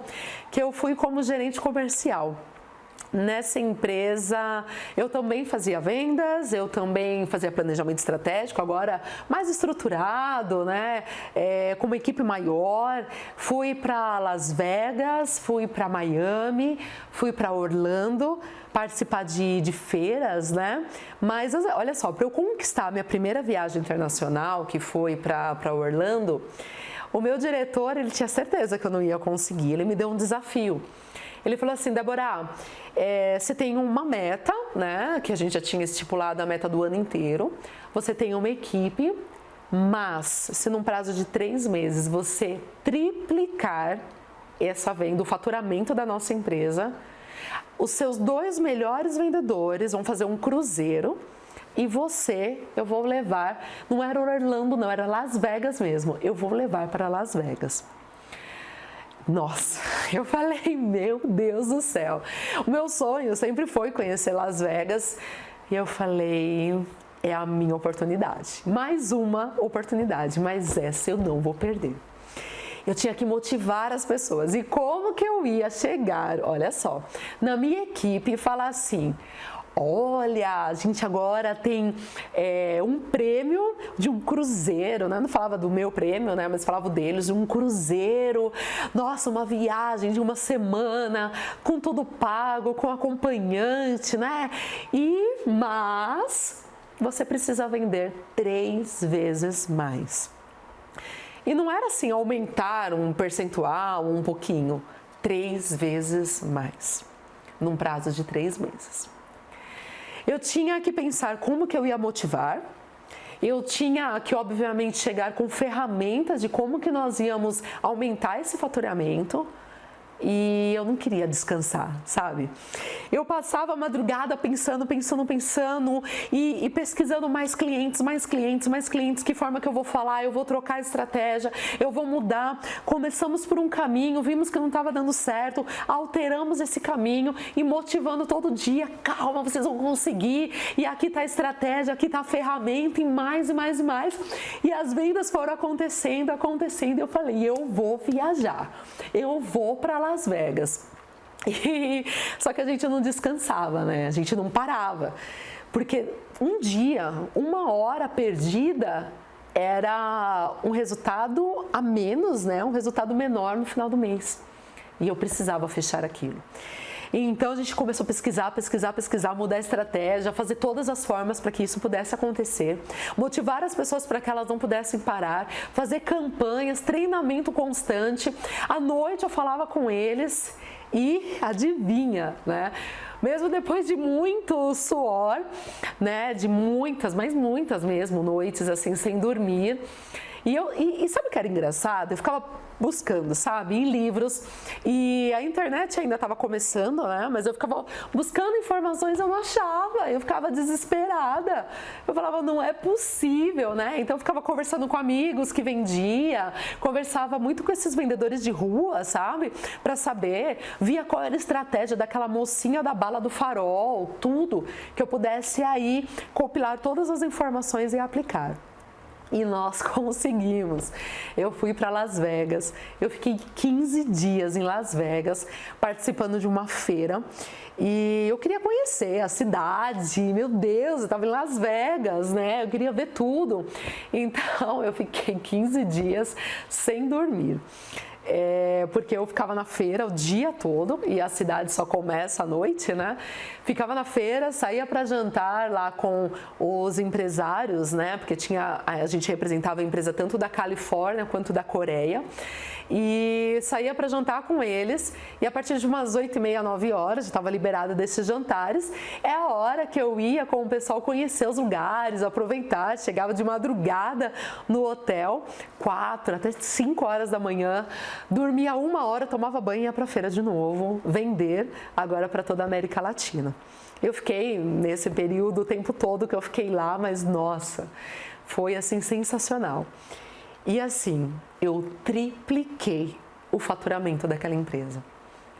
que eu fui como gerente comercial. Nessa empresa, eu também fazia vendas, eu também fazia planejamento estratégico, agora mais estruturado, né? Com uma equipe maior. Fui para Las Vegas, fui para Miami, fui para Orlando, participar de feiras, né? Mas olha só, para eu conquistar a minha primeira viagem internacional, que foi para Orlando, o meu diretor, ele tinha certeza que eu não ia conseguir, ele me deu um desafio. Ele falou assim: Débora, você tem uma meta, né, que a gente já tinha estipulado a meta do ano inteiro, você tem uma equipe, mas se num prazo de 3 meses você triplicar essa venda, o faturamento da nossa empresa, os seus 2 melhores vendedores vão fazer um cruzeiro e eu vou levar, não era Orlando não, era Las Vegas mesmo, eu vou levar para Las Vegas. Nossa, eu falei, meu Deus do céu, o meu sonho sempre foi conhecer Las Vegas e eu falei, é a minha oportunidade, mais uma oportunidade, mas essa eu não vou perder. Eu tinha que motivar as pessoas. E como que eu ia chegar, olha só, na minha equipe e falar assim: olha, a gente agora tem um prêmio de um cruzeiro, né? Não falava do meu prêmio, né? Mas falava deles, de um cruzeiro. Nossa, uma viagem de uma semana, com tudo pago, com acompanhante, né? Mas você precisa vender 3 vezes mais. E não era assim, aumentar um percentual, um pouquinho, 3 vezes mais, num prazo de 3 meses. Eu tinha que pensar como que eu ia motivar, eu tinha que, obviamente, chegar com ferramentas de como que nós íamos aumentar esse faturamento. E eu não queria descansar, sabe? Eu passava a madrugada pensando e pesquisando mais clientes, que forma que eu vou falar, eu vou trocar a estratégia, eu vou mudar. Começamos por um caminho, vimos que não estava dando certo, alteramos esse caminho e motivando todo dia, calma, vocês vão conseguir, e aqui está a estratégia, aqui está a ferramenta, e mais. E as vendas foram acontecendo, e eu falei, eu vou viajar, eu vou para Las Vegas. Só que a gente não descansava, né? A gente não parava. Porque um dia, 1 hora perdida era um resultado a menos, né? Um resultado menor no final do mês. E eu precisava fechar aquilo. Então a gente começou a pesquisar, mudar a estratégia, fazer todas as formas para que isso pudesse acontecer, motivar as pessoas para que elas não pudessem parar, fazer campanhas, treinamento constante. À noite eu falava com eles e adivinha, né? mesmo depois de muito suor, né, de muitas, mas muitas mesmo noites assim sem dormir. E sabe o que era engraçado? Eu ficava buscando, sabe, em livros, e a internet ainda estava começando, né, mas eu ficava buscando informações, eu não achava, eu ficava desesperada, eu falava, não é possível, né, então eu ficava conversando com amigos que vendia, conversava muito com esses vendedores de rua, sabe, para saber, via qual era a estratégia daquela mocinha da bala do farol, tudo, que eu pudesse aí compilar todas as informações e aplicar. E nós conseguimos. Eu fui para Las Vegas, eu fiquei 15 dias em Las Vegas participando de uma feira e eu queria conhecer a cidade, meu Deus, eu estava em Las Vegas, né? Eu queria ver tudo. Então eu fiquei 15 dias sem dormir. Porque eu ficava na feira o dia todo e a cidade só começa à noite, né? Ficava na feira, saía para jantar lá com os empresários, né? Porque a gente representava a empresa tanto da Califórnia quanto da Coreia. E saía para jantar com eles e a partir de umas 8h30, 9 horas, já estava liberada desses jantares, é a hora que eu ia com o pessoal conhecer os lugares, aproveitar, chegava de madrugada no hotel, 4 até 5 horas da manhã, dormia 1 hora, tomava banho e ia para a feira de novo, vender agora para toda a América Latina. Eu fiquei nesse período o tempo todo que eu fiquei lá, mas nossa, foi assim sensacional. E assim, eu tripliquei o faturamento daquela empresa.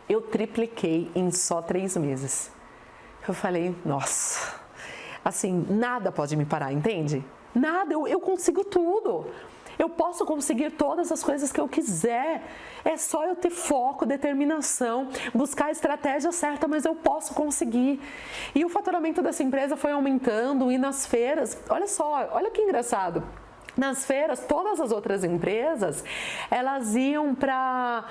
Eu tripliquei em só 3 meses. Eu falei, nossa, assim, nada pode me parar, entende? Nada, eu consigo tudo. Eu posso conseguir todas as coisas que eu quiser. É só eu ter foco, determinação, buscar a estratégia certa, mas eu posso conseguir. E o faturamento dessa empresa foi aumentando e nas feiras, olha só, olha que engraçado. Nas feiras, todas as outras empresas, elas iam para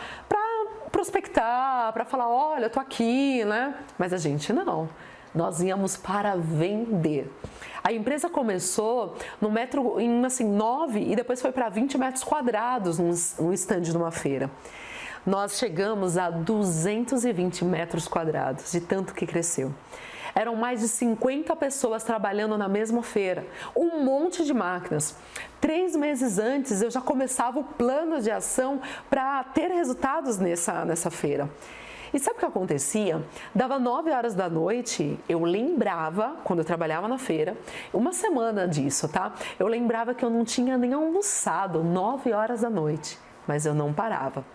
prospectar, para falar, olha, eu tô aqui, né? Mas a gente não. Nós íamos para vender. A empresa começou no metro, em assim, 9 e depois foi para 20 metros quadrados num stand de uma feira. Nós chegamos a 220 metros quadrados, de tanto que cresceu. Eram mais de 50 pessoas trabalhando na mesma feira, um monte de máquinas. 3 meses antes eu já começava o plano de ação para ter resultados nessa feira. E sabe o que acontecia? Dava 9 horas da noite, eu lembrava, quando eu trabalhava na feira, uma semana disso, tá? Eu lembrava que eu não tinha nem almoçado, 9 horas da noite, mas eu não parava.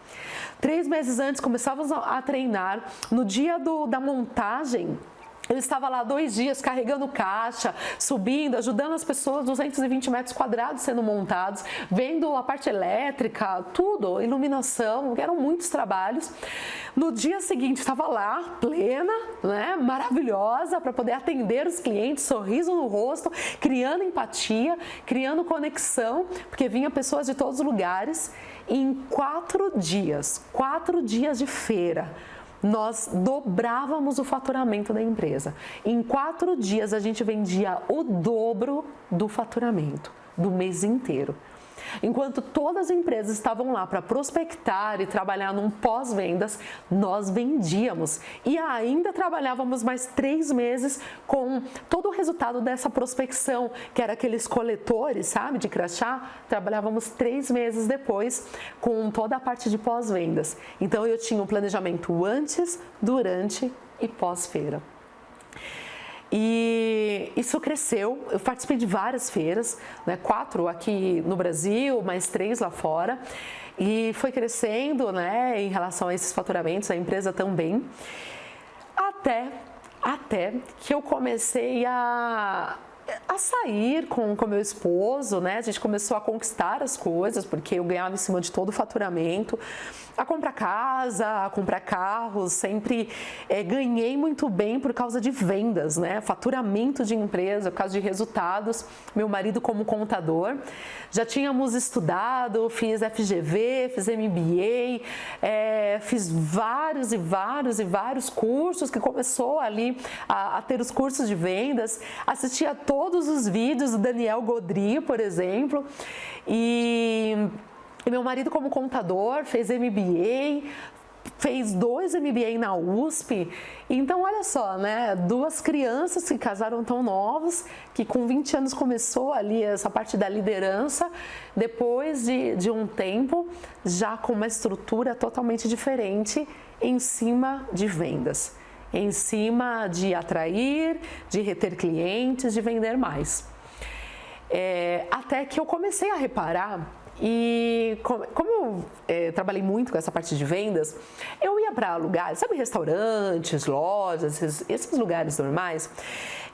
3 meses antes começávamos a treinar, no dia da montagem, eu estava lá 2 dias carregando caixa, subindo, ajudando as pessoas, 220 metros quadrados sendo montados, vendo a parte elétrica, tudo, iluminação, eram muitos trabalhos. No dia seguinte estava lá, plena, né, maravilhosa, para poder atender os clientes, sorriso no rosto, criando empatia, criando conexão, porque vinha pessoas de todos os lugares. E em 4 dias de feira, nós dobrávamos o faturamento da empresa. Em 4 dias a gente vendia o dobro do faturamento do mês inteiro. Enquanto todas as empresas estavam lá para prospectar e trabalhar num pós-vendas, nós vendíamos e ainda trabalhávamos mais 3 meses com todo o resultado dessa prospecção, que era aqueles coletores, sabe, de crachá. Trabalhávamos 3 meses depois com toda a parte de pós-vendas. Então eu tinha um planejamento antes, durante e pós-feira. E isso cresceu, eu participei de várias feiras, né, 4 aqui no Brasil, mais 3 lá fora, e foi crescendo, né, em relação a esses faturamentos, a empresa também, até que eu comecei a sair com meu esposo, né? A gente começou a conquistar as coisas, porque eu ganhava em cima de todo o faturamento, a comprar casa, a comprar carros, sempre ganhei muito bem por causa de vendas, né? Faturamento de empresa, por causa de resultados. Meu marido como contador, já tínhamos estudado, fiz FGV, fiz MBA, fiz vários cursos, que começou ali a ter os cursos de vendas, assistia todos os vídeos do Daniel Godry, por exemplo, e meu marido como contador fez MBA, fez 2 MBA na USP. Então, olha só, né? 2 crianças que casaram tão novos, que com 20 anos começou ali essa parte da liderança, depois de um tempo, já com uma estrutura totalmente diferente em cima de vendas, em cima de atrair, de reter clientes, de vender mais. Até que eu comecei a reparar. E como eu trabalhei muito com essa parte de vendas, eu ia para lugares, sabe, restaurantes, lojas, esses lugares normais,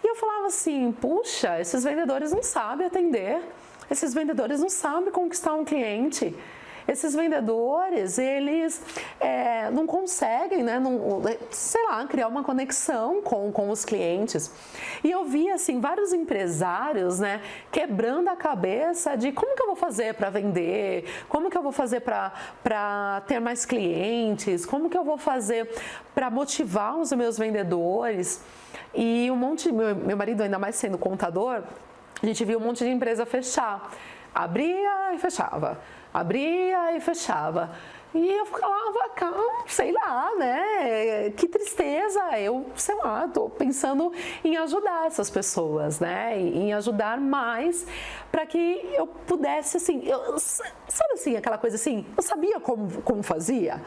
e eu falava assim, puxa, esses vendedores não sabem atender, esses vendedores não sabem conquistar um cliente. Esses vendedores, eles não conseguem, né, sei lá, criar uma conexão com os clientes. E eu vi, assim, vários empresários, né, quebrando a cabeça de como que eu vou fazer para vender, como que eu vou fazer para ter mais clientes, como que eu vou fazer para motivar os meus vendedores. E meu marido, ainda mais sendo contador, a gente viu um monte de empresa fechar. Abria e fechava. Abria e fechava. E eu falava, calma, sei lá, né? Que tristeza. Eu, sei lá, tô pensando em ajudar essas pessoas, né? Em ajudar mais para que eu pudesse, assim, sabe assim, aquela coisa assim, eu sabia como fazia.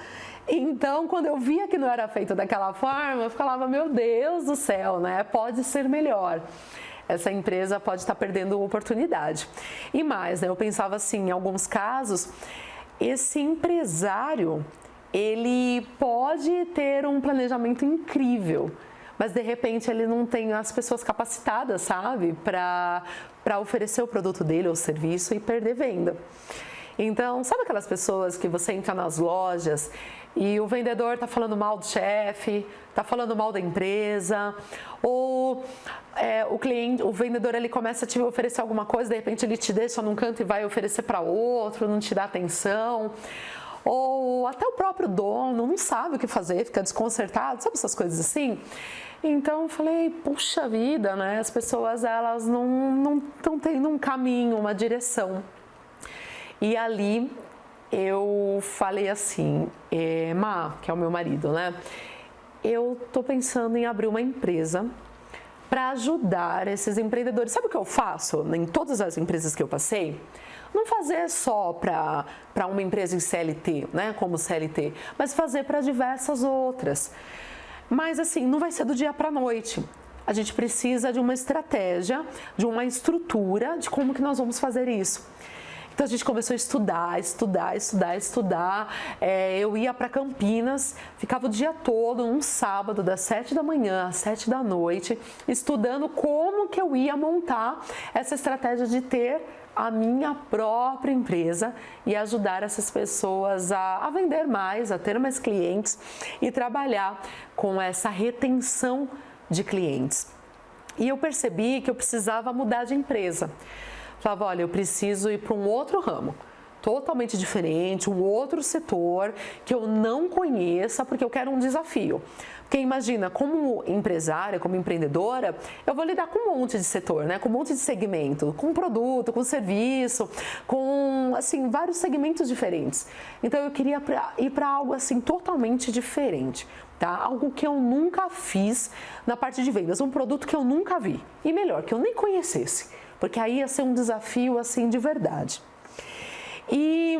Então, quando eu via que não era feito daquela forma, eu falava, meu Deus do céu, né? Pode ser melhor. Essa empresa pode estar perdendo oportunidade. E mais, né, eu pensava assim, em alguns casos, esse empresário, ele pode ter um planejamento incrível, mas de repente ele não tem as pessoas capacitadas, sabe, para oferecer o produto dele ou serviço e perder venda. Então, sabe aquelas pessoas que você entra nas lojas e o vendedor está falando mal do chefe, está falando mal da empresa, ou o vendedor ele começa a te oferecer alguma coisa, de repente ele te deixa num canto e vai oferecer para outro, não te dá atenção, ou até o próprio dono não sabe o que fazer, fica desconcertado, sabe essas coisas assim? Então eu falei, puxa vida, né? As pessoas elas não estão tendo um caminho, uma direção. E ali eu falei assim, Má, que é o meu marido, né? Eu tô pensando em abrir uma empresa para ajudar esses empreendedores. Sabe o que eu faço em todas as empresas que eu passei? Não fazer só para uma empresa em CLT, né, como CLT, mas fazer para diversas outras. Mas assim, não vai ser do dia para a noite. A gente precisa de uma estratégia, de uma estrutura de como que nós vamos fazer isso. Então a gente começou a estudar. Eu ia para Campinas, ficava o dia todo, um sábado, das 7 da manhã às 7 da noite, estudando como que eu ia montar essa estratégia de ter a minha própria empresa e ajudar essas pessoas a vender mais, a ter mais clientes e trabalhar com essa retenção de clientes. E eu percebi que eu precisava mudar de empresa. Falava, olha, eu preciso ir para um outro ramo, totalmente diferente, um outro setor que eu não conheça, porque eu quero um desafio. Porque imagina, como empresária, como empreendedora, eu vou lidar com um monte de setor, né? Com um monte de segmento, com produto, com serviço, com, assim, vários segmentos diferentes. Então eu queria ir para algo, assim, totalmente diferente. Tá? Algo que eu nunca fiz na parte de vendas, um produto que eu nunca vi. E melhor, que eu nem conhecesse. Porque aí ia ser um desafio assim de verdade. E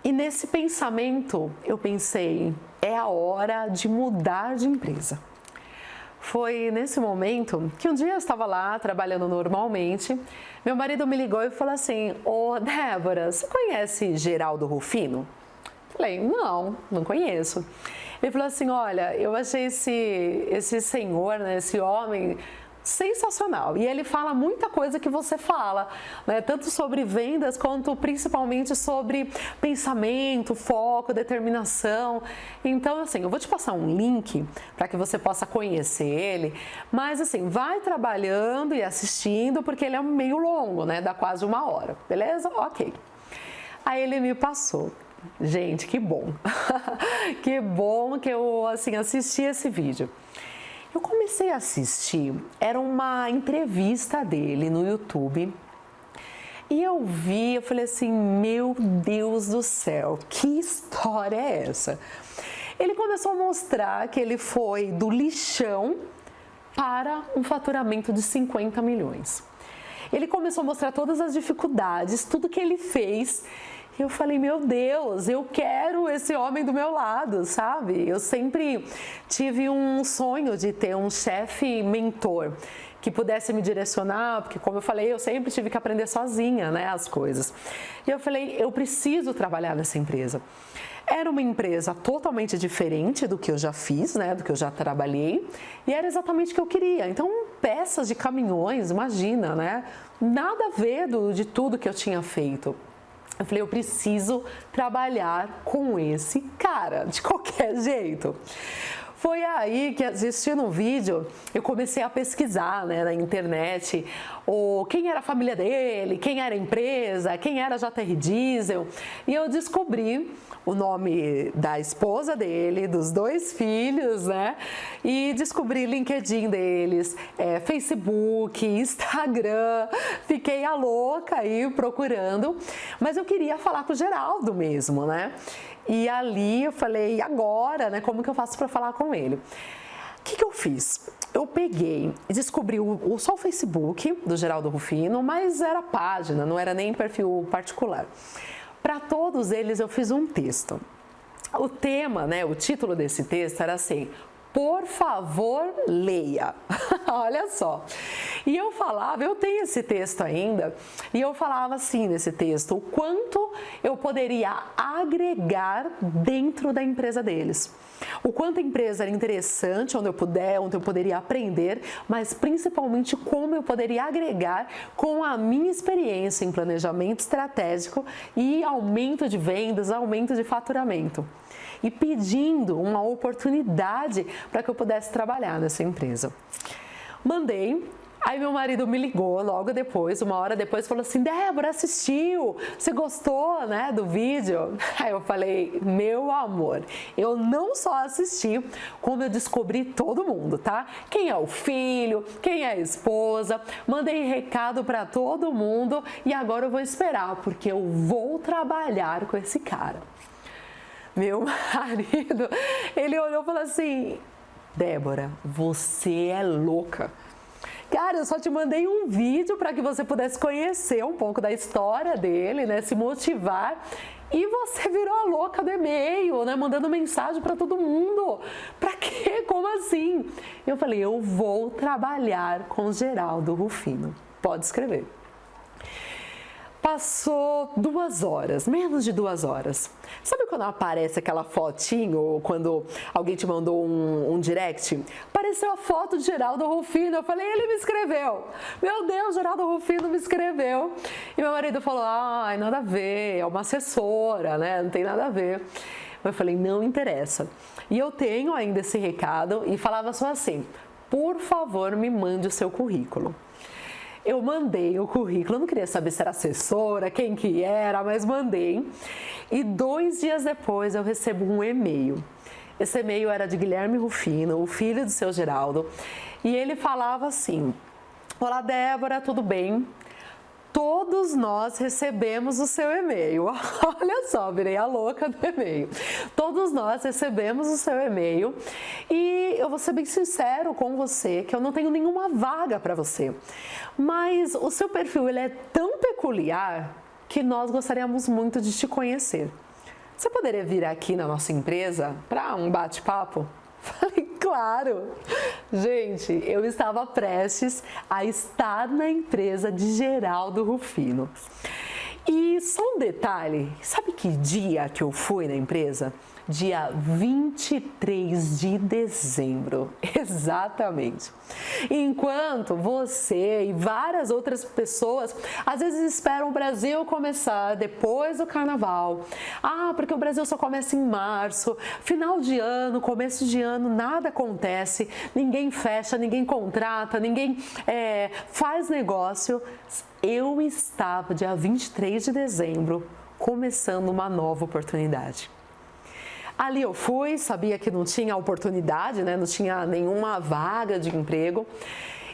nesse pensamento eu pensei, é a hora de mudar de empresa. Foi nesse momento que um dia eu estava lá trabalhando normalmente, meu marido me ligou e falou assim, ô Débora, você conhece Geraldo Rufino? Falei, não conheço. Ele falou assim, olha, eu achei esse senhor, né, esse homem sensacional. E ele fala muita coisa que você fala, né? Tanto sobre vendas quanto principalmente sobre pensamento, foco, determinação. Então, assim, eu vou te passar um link para que você possa conhecer ele, mas assim, vai trabalhando e assistindo, porque ele é meio longo, né? Dá quase 1 hora, beleza? Ok. Aí ele me passou. Gente, que bom. Que bom que eu, assim, assisti esse vídeo. Eu comecei a assistir, era uma entrevista dele no YouTube e eu falei assim, meu Deus do céu, que história é essa? Ele começou a mostrar que ele foi do lixão para um faturamento de 50 milhões. Ele começou a mostrar todas as dificuldades, tudo que ele fez. E eu falei, meu Deus, eu quero esse homem do meu lado, sabe? Eu sempre tive um sonho de ter um chefe mentor que pudesse me direcionar, porque como eu falei, eu sempre tive que aprender sozinha, né, as coisas. E eu falei, eu preciso trabalhar nessa empresa. Era uma empresa totalmente diferente do que eu já fiz, né, do que eu já trabalhei, e era exatamente o que eu queria. Então, peças de caminhões, imagina, né, nada a ver de tudo que eu tinha feito. Eu falei, eu preciso trabalhar com esse cara, de qualquer jeito. Foi aí que, assistindo um vídeo, eu comecei a pesquisar, né, na internet quem era a família dele, quem era a empresa, quem era a JR Diesel. E eu descobri o nome da esposa dele, dos 2 filhos, né? E descobri LinkedIn deles, Facebook, Instagram. Fiquei a louca aí procurando, mas eu queria falar com o Geraldo mesmo, né? E ali eu falei, e agora, né? Como que eu faço para falar com ele? O que eu fiz? Eu peguei e descobri só o Facebook do Geraldo Rufino, mas era página, não era nem perfil particular. Para todos eles eu fiz um texto. O tema, né, o título desse texto era assim, por favor, leia. Olha só. E eu falava, eu tenho esse texto ainda, e eu falava assim nesse texto, o quanto eu poderia agregar dentro da empresa deles. O quanto a empresa era interessante, onde eu poderia aprender, mas principalmente como eu poderia agregar com a minha experiência em planejamento estratégico e aumento de vendas, aumento de faturamento. E pedindo uma oportunidade para que eu pudesse trabalhar nessa empresa. Mandei. Aí meu marido me ligou logo depois, 1 hora depois, falou assim, Débora, assistiu? Você gostou, né, do vídeo? Aí eu falei, meu amor, eu não só assisti, como eu descobri todo mundo, tá? Quem é o filho, quem é a esposa, mandei recado para todo mundo e agora eu vou esperar, porque eu vou trabalhar com esse cara. Meu marido, ele olhou e falou assim, Débora, você é louca. Cara, eu só te mandei um vídeo para que você pudesse conhecer um pouco da história dele, né? Se motivar. E você virou a louca do e-mail, né? Mandando mensagem para todo mundo. Pra quê? Como assim? Eu falei, eu vou trabalhar com Geraldo Rufino. Pode escrever. Passou 2 horas, menos de 2 horas. Sabe quando aparece aquela fotinho, ou quando alguém te mandou um direct? Apareceu a foto de Geraldo Rufino. Eu falei, ele me escreveu. Meu Deus, Geraldo Rufino me escreveu. E meu marido falou, ai, nada a ver, é uma assessora, né? Não tem nada a ver. Eu falei, não interessa. E eu tenho ainda esse recado e falava só assim, por favor, me mande o seu currículo. Eu mandei o currículo, eu não queria saber se era assessora, quem que era, mas mandei. E 2 dias depois eu recebo um e-mail. Esse e-mail era de Guilherme Rufino, o filho do seu Geraldo. E ele falava assim, olá Débora, tudo bem? Todos nós recebemos o seu e-mail. Olha só, virei a louca do e-mail. Todos nós recebemos o seu e-mail e eu vou ser bem sincero com você que eu não tenho nenhuma vaga para você. Mas o seu perfil ele é tão peculiar que nós gostaríamos muito de te conhecer. Você poderia vir aqui na nossa empresa para um bate-papo? Falei, claro! Gente, eu estava prestes a estar na empresa de Geraldo Rufino. E só um detalhe, sabe que dia que eu fui na empresa? Dia 23 de dezembro, exatamente. Enquanto você e várias outras pessoas às vezes esperam o Brasil começar depois do carnaval. Ah, porque o Brasil só começa em março, final de ano, começo de ano, nada acontece, ninguém fecha, ninguém contrata, ninguém faz negócio. Eu estava dia 23 de dezembro começando uma nova oportunidade. Ali eu fui, sabia que não tinha oportunidade, né? Não tinha nenhuma vaga de emprego.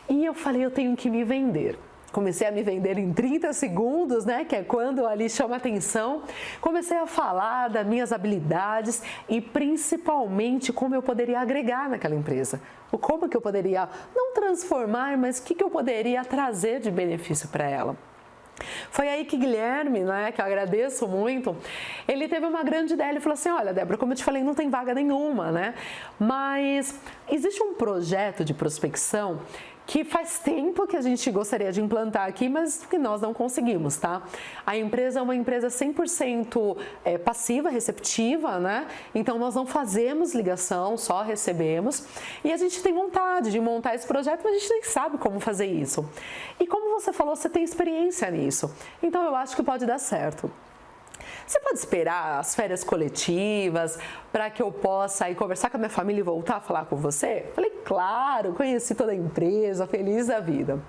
E eu falei, eu tenho que me vender. comecei a me vender em 30 segundos, né? Que é quando ali chama atenção. Comecei a falar das minhas habilidades e principalmente como eu poderia agregar naquela empresa. Como que eu poderia, não transformar, mas o que eu poderia trazer de benefício para ela. Foi aí que Guilherme, né, que eu agradeço muito, ele teve uma grande ideia, ele falou assim, olha, Débora, como eu te falei, não tem vaga nenhuma, né? Mas existe um projeto de prospecção que faz tempo que a gente gostaria de implantar aqui, mas que nós não conseguimos, tá? A empresa é uma empresa 100% passiva, receptiva, né? Então, nós não fazemos ligação, só recebemos. E a gente tem vontade de montar esse projeto, mas a gente nem sabe como fazer isso. E como você falou, você tem experiência nisso. Então, eu acho que pode dar certo. Você pode esperar as férias coletivas para que eu possa ir conversar com a minha família e voltar a falar com você? Falei, claro, conheci toda a empresa, feliz da vida.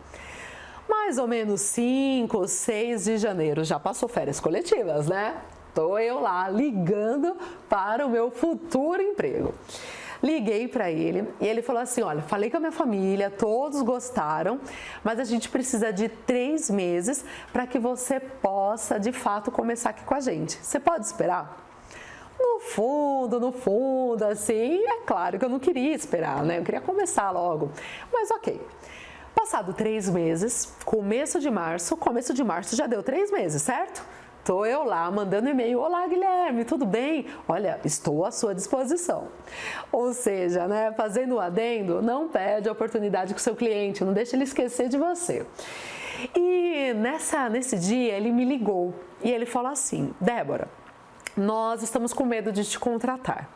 Mais ou menos 5, 6 de janeiro, já passou férias coletivas, né? Tô eu lá ligando para o meu futuro emprego. Liguei para ele e ele falou assim, olha, falei com a minha família, todos gostaram, mas a gente precisa de 3 meses para que você possa, de fato, começar aqui com a gente. Você pode esperar? No fundo, assim, é claro que eu não queria esperar, né? Eu queria começar logo, mas ok. Passado 3 meses, começo de março já deu 3 meses, certo? Estou eu lá mandando e-mail, olá Guilherme, tudo bem? Olha, estou à sua disposição. Ou seja, né, fazendo um adendo, não perde a oportunidade com o seu cliente, não deixe ele esquecer de você. E nesse dia ele me ligou e ele falou assim, Débora, nós estamos com medo de te contratar.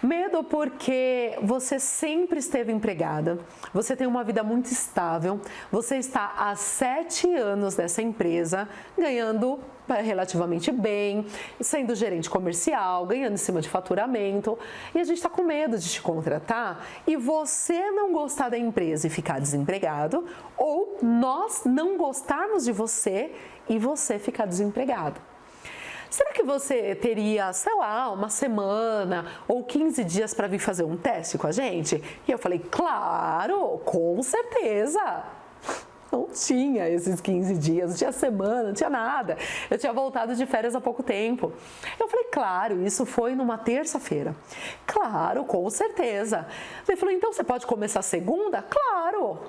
Medo porque você sempre esteve empregada, você tem uma vida muito estável, você está há 7 anos nessa empresa, ganhando relativamente bem, sendo gerente comercial, ganhando em cima de faturamento, e a gente está com medo de te contratar e você não gostar da empresa e ficar desempregado, ou nós não gostarmos de você e você ficar desempregado. Será que você teria, sei lá, uma semana ou 15 dias para vir fazer um teste com a gente? E eu falei, claro, com certeza. Não tinha esses 15 dias, não tinha semana, não tinha nada. Eu tinha voltado de férias há pouco tempo. Eu falei, claro, isso foi numa terça-feira. Claro, com certeza. Ele falou, então você pode começar segunda? Claro.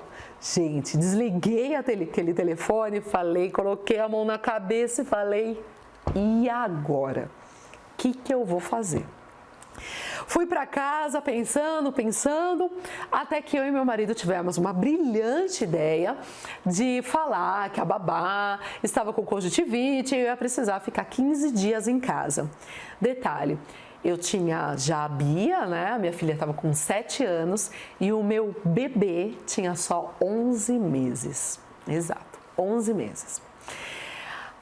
Gente, desliguei aquele telefone, falei, coloquei a mão na cabeça e falei, e agora? O que eu vou fazer? Fui para casa pensando, até que eu e meu marido tivemos uma brilhante ideia de falar que a babá estava com conjuntivite e eu ia precisar ficar 15 dias em casa. Detalhe, eu tinha já a Bia, né? A minha filha estava com 7 anos e o meu bebê tinha só 11 meses. Exato, 11 meses.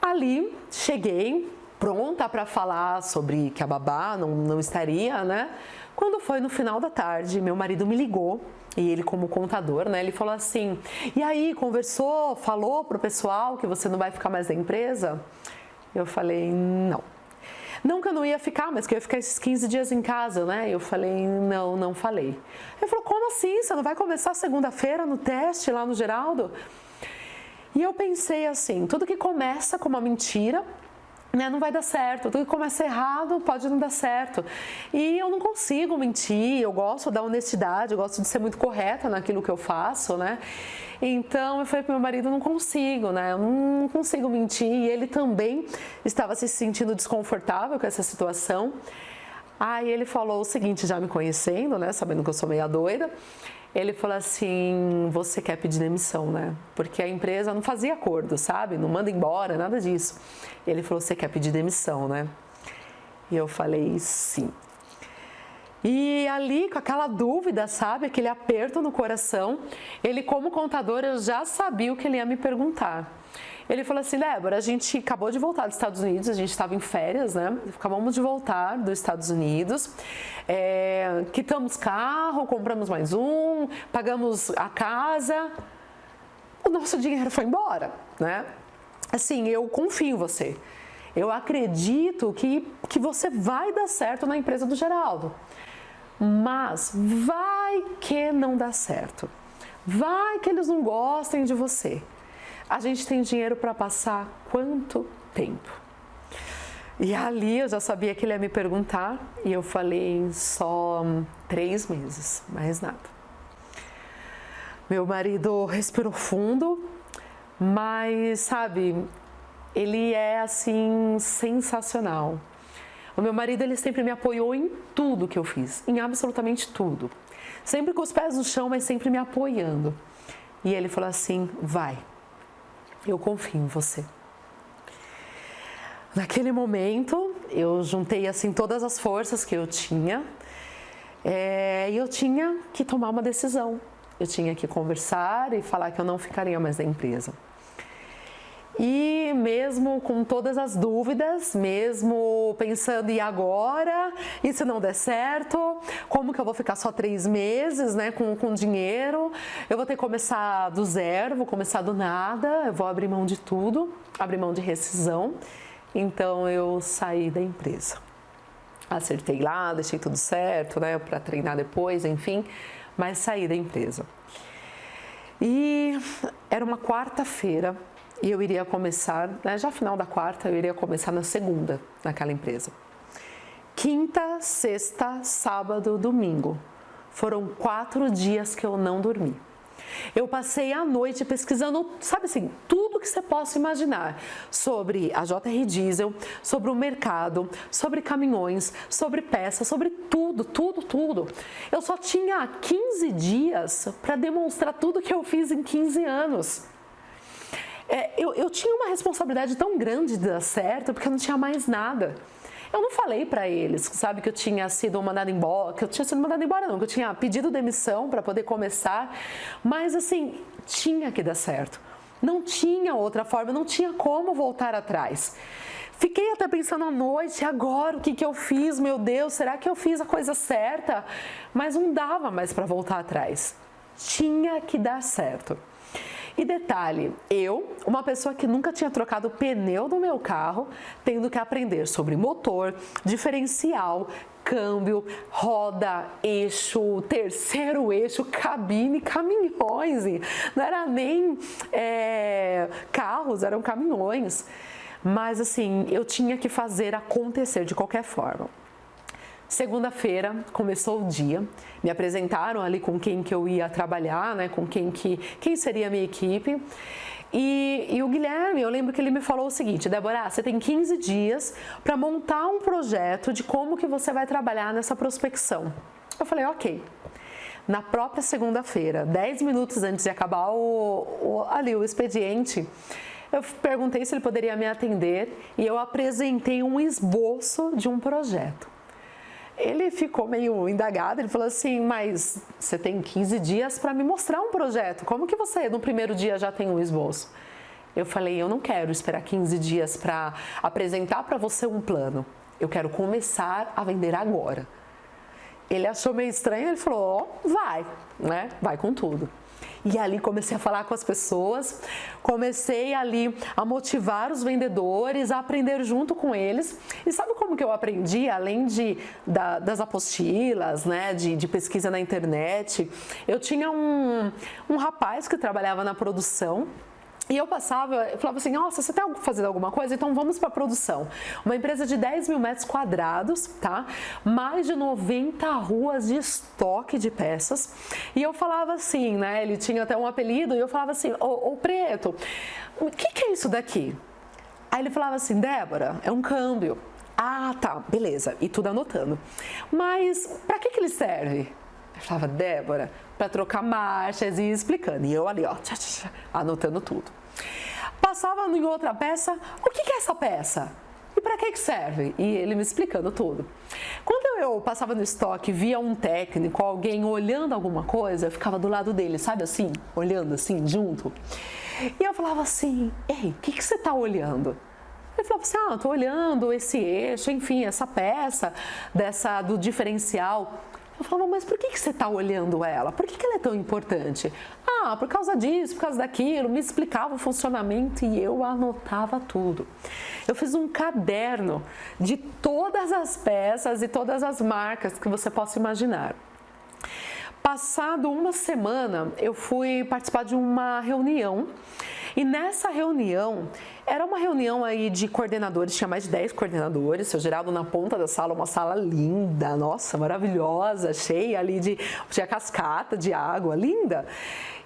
Ali, cheguei, pronta para falar sobre que a babá não estaria, né? Quando foi no final da tarde, meu marido me ligou, e ele como contador, né? Ele falou assim, e aí, conversou, falou pro pessoal que você não vai ficar mais na empresa? Eu falei, não. Não que eu não ia ficar, mas que eu ia ficar esses 15 dias em casa, né? Eu falei, não falei. Ele falou, como assim? Você não vai começar segunda-feira no teste lá no Geraldo? E eu pensei assim, tudo que começa com uma mentira, né, não vai dar certo, tudo que começa errado pode não dar certo. E eu não consigo mentir, eu gosto da honestidade, eu gosto de ser muito correta naquilo que eu faço, né? Então eu falei para meu marido, não consigo, né? Eu não consigo mentir. E ele também estava se sentindo desconfortável com essa situação. Aí ele falou o seguinte, já me conhecendo, né, sabendo que eu sou meia doida, ele falou assim, você quer pedir demissão, né? Porque a empresa não fazia acordo, sabe? Não manda embora, nada disso. Ele falou, você quer pedir demissão, né? E eu falei, sim. E ali, com aquela dúvida, sabe? Aquele aperto no coração, ele como contador, eu já sabia o que ele ia me perguntar. Ele falou assim, Débora, a gente acabou de voltar dos Estados Unidos, a gente estava em férias, né? Acabamos de voltar dos Estados Unidos, quitamos carro, compramos mais um, pagamos a casa, o nosso dinheiro foi embora, né? Assim, eu confio em você, eu acredito que você vai dar certo na empresa do Geraldo, mas vai que não dá certo, vai que eles não gostem de você. a gente tem dinheiro para passar quanto tempo? E ali eu já sabia que ele ia me perguntar e eu falei só 3 meses, mais nada. Meu marido respirou fundo, mas sabe, ele é assim sensacional. O meu marido, ele sempre me apoiou em tudo que eu fiz, em absolutamente tudo. Sempre com os pés no chão, mas sempre me apoiando. E ele falou assim, vai, eu confio em você. Naquele momento, eu juntei assim todas as forças que eu tinha e eu tinha que tomar uma decisão. Eu tinha que conversar e falar que eu não ficaria mais na empresa. E mesmo com todas as dúvidas, mesmo pensando, e agora? E se não der certo? Como que eu vou ficar só 3 meses, né, com dinheiro? Eu vou ter que começar do zero, vou começar do nada, eu vou abrir mão de tudo, abrir mão de rescisão. Então eu saí da empresa. Acertei lá, deixei tudo certo, né, para treinar depois, enfim, mas saí da empresa. E era uma quarta-feira e eu iria começar, né, já final da quarta, eu iria começar na segunda naquela empresa. Quinta, sexta, sábado, domingo. Foram 4 dias que eu não dormi. Eu passei a noite pesquisando, sabe assim, tudo que você possa imaginar sobre a JR Diesel, sobre o mercado, sobre caminhões, sobre peças, sobre tudo. Eu só tinha 15 dias para demonstrar tudo que eu fiz em 15 anos. Eu tinha uma responsabilidade tão grande de dar certo, porque eu não tinha mais nada. Eu não falei para eles, sabe, que eu tinha sido mandada embora, que eu eu tinha pedido demissão para poder começar, mas assim, tinha que dar certo. Não tinha outra forma, não tinha como voltar atrás. Fiquei até pensando à noite, agora o que eu fiz, meu Deus, será que eu fiz a coisa certa? Mas não dava mais para voltar atrás. Tinha que dar certo. E detalhe, eu, uma pessoa que nunca tinha trocado o pneu do meu carro, tendo que aprender sobre motor, diferencial, câmbio, roda, eixo, terceiro eixo, cabine, caminhões. Não era nem carros, eram caminhões. Mas assim, eu tinha que fazer acontecer de qualquer forma. Segunda-feira começou o dia, me apresentaram ali com quem que eu ia trabalhar, né, com quem seria a minha equipe. E o Guilherme, eu lembro que ele me falou o seguinte, Débora, você tem 15 dias para montar um projeto de como que você vai trabalhar nessa prospecção. Eu falei, ok. Na própria segunda-feira, 10 minutos antes de acabar o expediente, eu perguntei se ele poderia me atender e eu apresentei um esboço de um projeto. Ele ficou meio indagado, ele falou assim, mas você tem 15 dias para me mostrar um projeto, como que você no primeiro dia já tem um esboço? Eu falei, eu não quero esperar 15 dias para apresentar para você um plano, eu quero começar a vender agora. Ele achou meio estranho, ele falou, vai, né? Vai com tudo. E ali comecei a falar com as pessoas, comecei ali a motivar os vendedores, a aprender junto com eles. E sabe como que eu aprendi? Além das apostilas, né, de pesquisa na internet, eu tinha um rapaz que trabalhava na produção. E eu falava assim, nossa, você está fazendo alguma coisa? Então vamos para a produção. Uma empresa de 10 mil metros quadrados, tá? Mais de 90 ruas de estoque de peças. E eu falava assim, né? Ele tinha até um apelido, e eu falava assim, ô Preto, o que é isso daqui? Aí ele falava assim, Débora, é um câmbio. Ah, tá, beleza. E tudo anotando. Mas para que ele serve? Eu falava, Débora, para trocar marchas e explicando. E eu ali, ó, anotando tudo. Passava em outra peça, o que é essa peça? E para que serve? E ele me explicando tudo. Quando eu passava no estoque, via um técnico, alguém olhando alguma coisa, eu ficava do lado dele, sabe assim? Olhando assim, junto. E eu falava assim, ei, o que você está olhando? Ele falava assim, tô olhando esse eixo, enfim, essa peça do diferencial. Eu falava, mas por que você está olhando ela? Por que ela é tão importante? Ah, por causa disso, por causa daquilo. Me explicava o funcionamento e eu anotava tudo. Eu fiz um caderno de todas as peças e todas as marcas que você possa imaginar. Passado uma semana, eu fui participar de uma reunião E nessa reunião, era uma reunião aí de coordenadores, tinha mais de 10 coordenadores, seu Geraldo na ponta da sala, uma sala linda, nossa, maravilhosa, cheia ali tinha cascata de água, linda.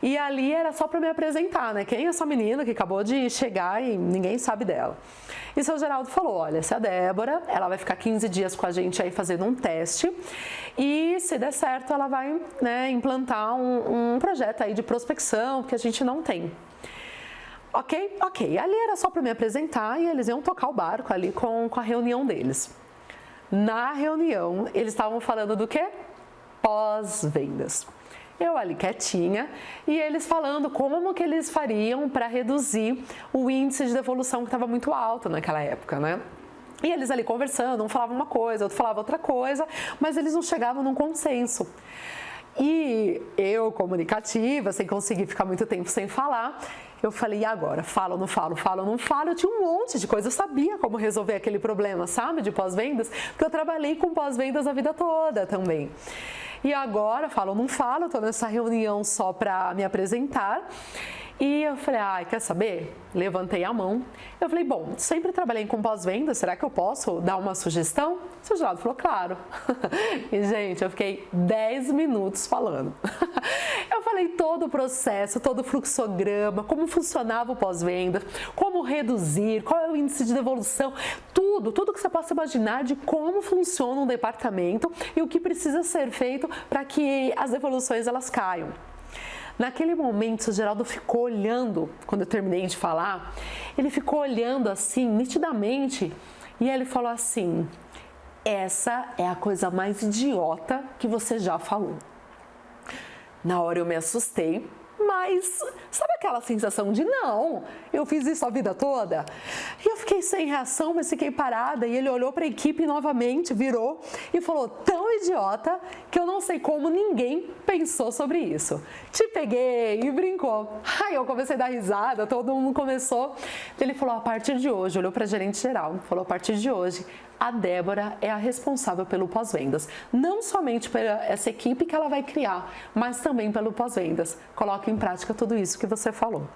E ali era só para me apresentar, né? Quem é essa menina que acabou de chegar e ninguém sabe dela? E seu Geraldo falou, olha, essa é a Débora, ela vai ficar 15 dias com a gente aí fazendo um teste e se der certo ela vai, né, implantar um projeto aí de prospecção que a gente não tem. Ok. Ali era só para me apresentar e eles iam tocar o barco ali com a reunião deles. Na reunião, eles estavam falando do quê? Pós-vendas. Eu ali quietinha e eles falando como que eles fariam para reduzir o índice de devolução que estava muito alto naquela época, né? E eles ali conversando, um falava uma coisa, outro falava outra coisa, mas eles não chegavam num consenso. E eu, comunicativa, sem conseguir ficar muito tempo sem falar, eu falei, e agora? Falo ou não falo? Falo ou não falo? Eu tinha um monte de coisa, eu sabia como resolver aquele problema, sabe, de pós-vendas, porque eu trabalhei com pós-vendas a vida toda também. E agora, falo ou não falo, eu tô nessa reunião só para me apresentar. E eu falei, quer saber? Levantei a mão. Eu falei, bom, sempre trabalhei com pós-venda, será que eu posso dar uma sugestão? O seu Geraldo falou, claro. E, gente, eu fiquei 10 minutos falando. Eu falei todo o processo, todo o fluxograma, como funcionava o pós-venda, como reduzir, qual é o índice de devolução, tudo que você possa imaginar de como funciona um departamento e o que precisa ser feito para que as devoluções elas caiam. Naquele momento, o seu Geraldo ficou olhando, quando eu terminei de falar, ele ficou olhando assim, nitidamente, e ele falou assim, essa é a coisa mais idiota que você já falou. Na hora eu me assustei, mas sabe aquela sensação de não, eu fiz isso a vida toda? E eu fiquei sem reação, mas fiquei parada e ele olhou para a equipe novamente, virou e falou, tão idiota que eu não sei como ninguém pensou sobre isso. Te peguei e brincou. Aí eu comecei a dar risada, todo mundo começou. Ele falou, a partir de hoje, olhou para a gerente geral, falou, a partir de hoje, a Débora é a responsável pelo pós-vendas. Não somente por essa equipe que ela vai criar, mas também pelo pós-vendas. Coloque em prática tudo isso que você falou.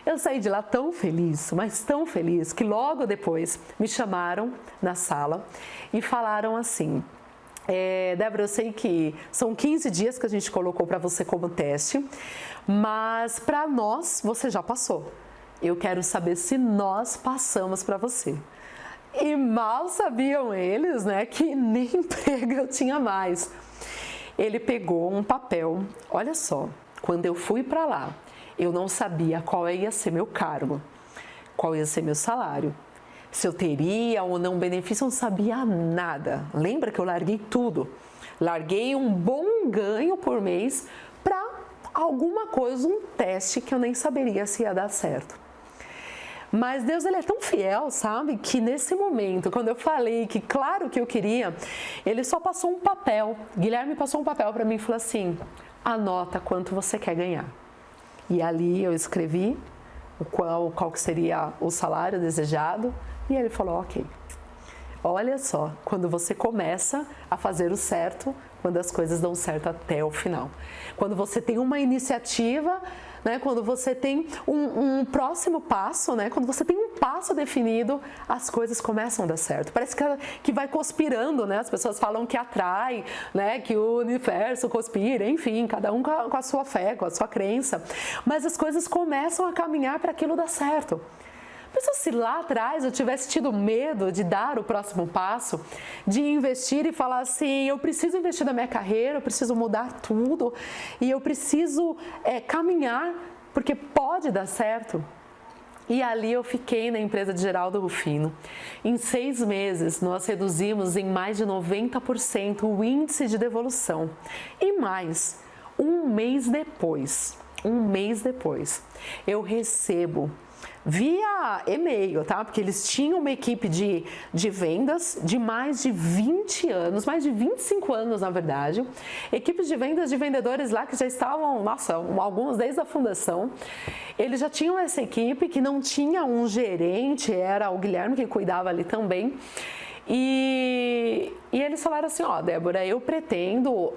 Eu saí de lá tão feliz, mas tão feliz, que logo depois me chamaram na sala e falaram assim, Débora, eu sei que são 15 dias que a gente colocou para você como teste, mas para nós você já passou. Eu quero saber se nós passamos para você. E mal sabiam eles, né, que nem emprego eu tinha mais. Ele pegou um papel, olha só, quando eu fui para lá, eu não sabia qual ia ser meu cargo, qual ia ser meu salário, se eu teria ou não benefício, eu não sabia nada. Lembra que eu larguei tudo? Larguei um bom ganho por mês para alguma coisa, um teste que eu nem saberia se ia dar certo. Mas Deus, ele é tão fiel, sabe? Que nesse momento, quando eu falei que claro que eu queria, ele só passou um papel. Guilherme passou um papel para mim e falou assim, anota quanto você quer ganhar. E ali eu escrevi qual que seria o salário desejado e ele falou, ok. Olha só, quando você começa a fazer o certo, quando as coisas dão certo até o final. Quando você tem uma iniciativa, né, quando você tem um próximo passo, né, quando você tem um passo definido, as coisas começam a dar certo. Parece que vai conspirando, né? As pessoas falam que atrai, né, que o universo conspira, enfim, cada um com a sua fé, com a sua crença. Mas as coisas começam a caminhar para aquilo dar certo. Pensa se lá atrás eu tivesse tido medo de dar o próximo passo, de investir e falar assim, eu preciso investir na minha carreira, eu preciso mudar tudo e eu preciso caminhar, porque pode dar certo. E ali eu fiquei na empresa de Geraldo Rufino. Em 6 meses, nós reduzimos em mais de 90% o índice de devolução. E mais, um mês depois, eu recebo via e-mail, tá? Porque eles tinham uma equipe de vendas de mais de 20 anos, mais de 25 anos, na verdade. Equipes de vendas de vendedores lá que já estavam, nossa, alguns desde a fundação. Eles já tinham essa equipe que não tinha um gerente, era o Guilherme que cuidava ali também. E eles falaram assim, ó, Débora, eu pretendo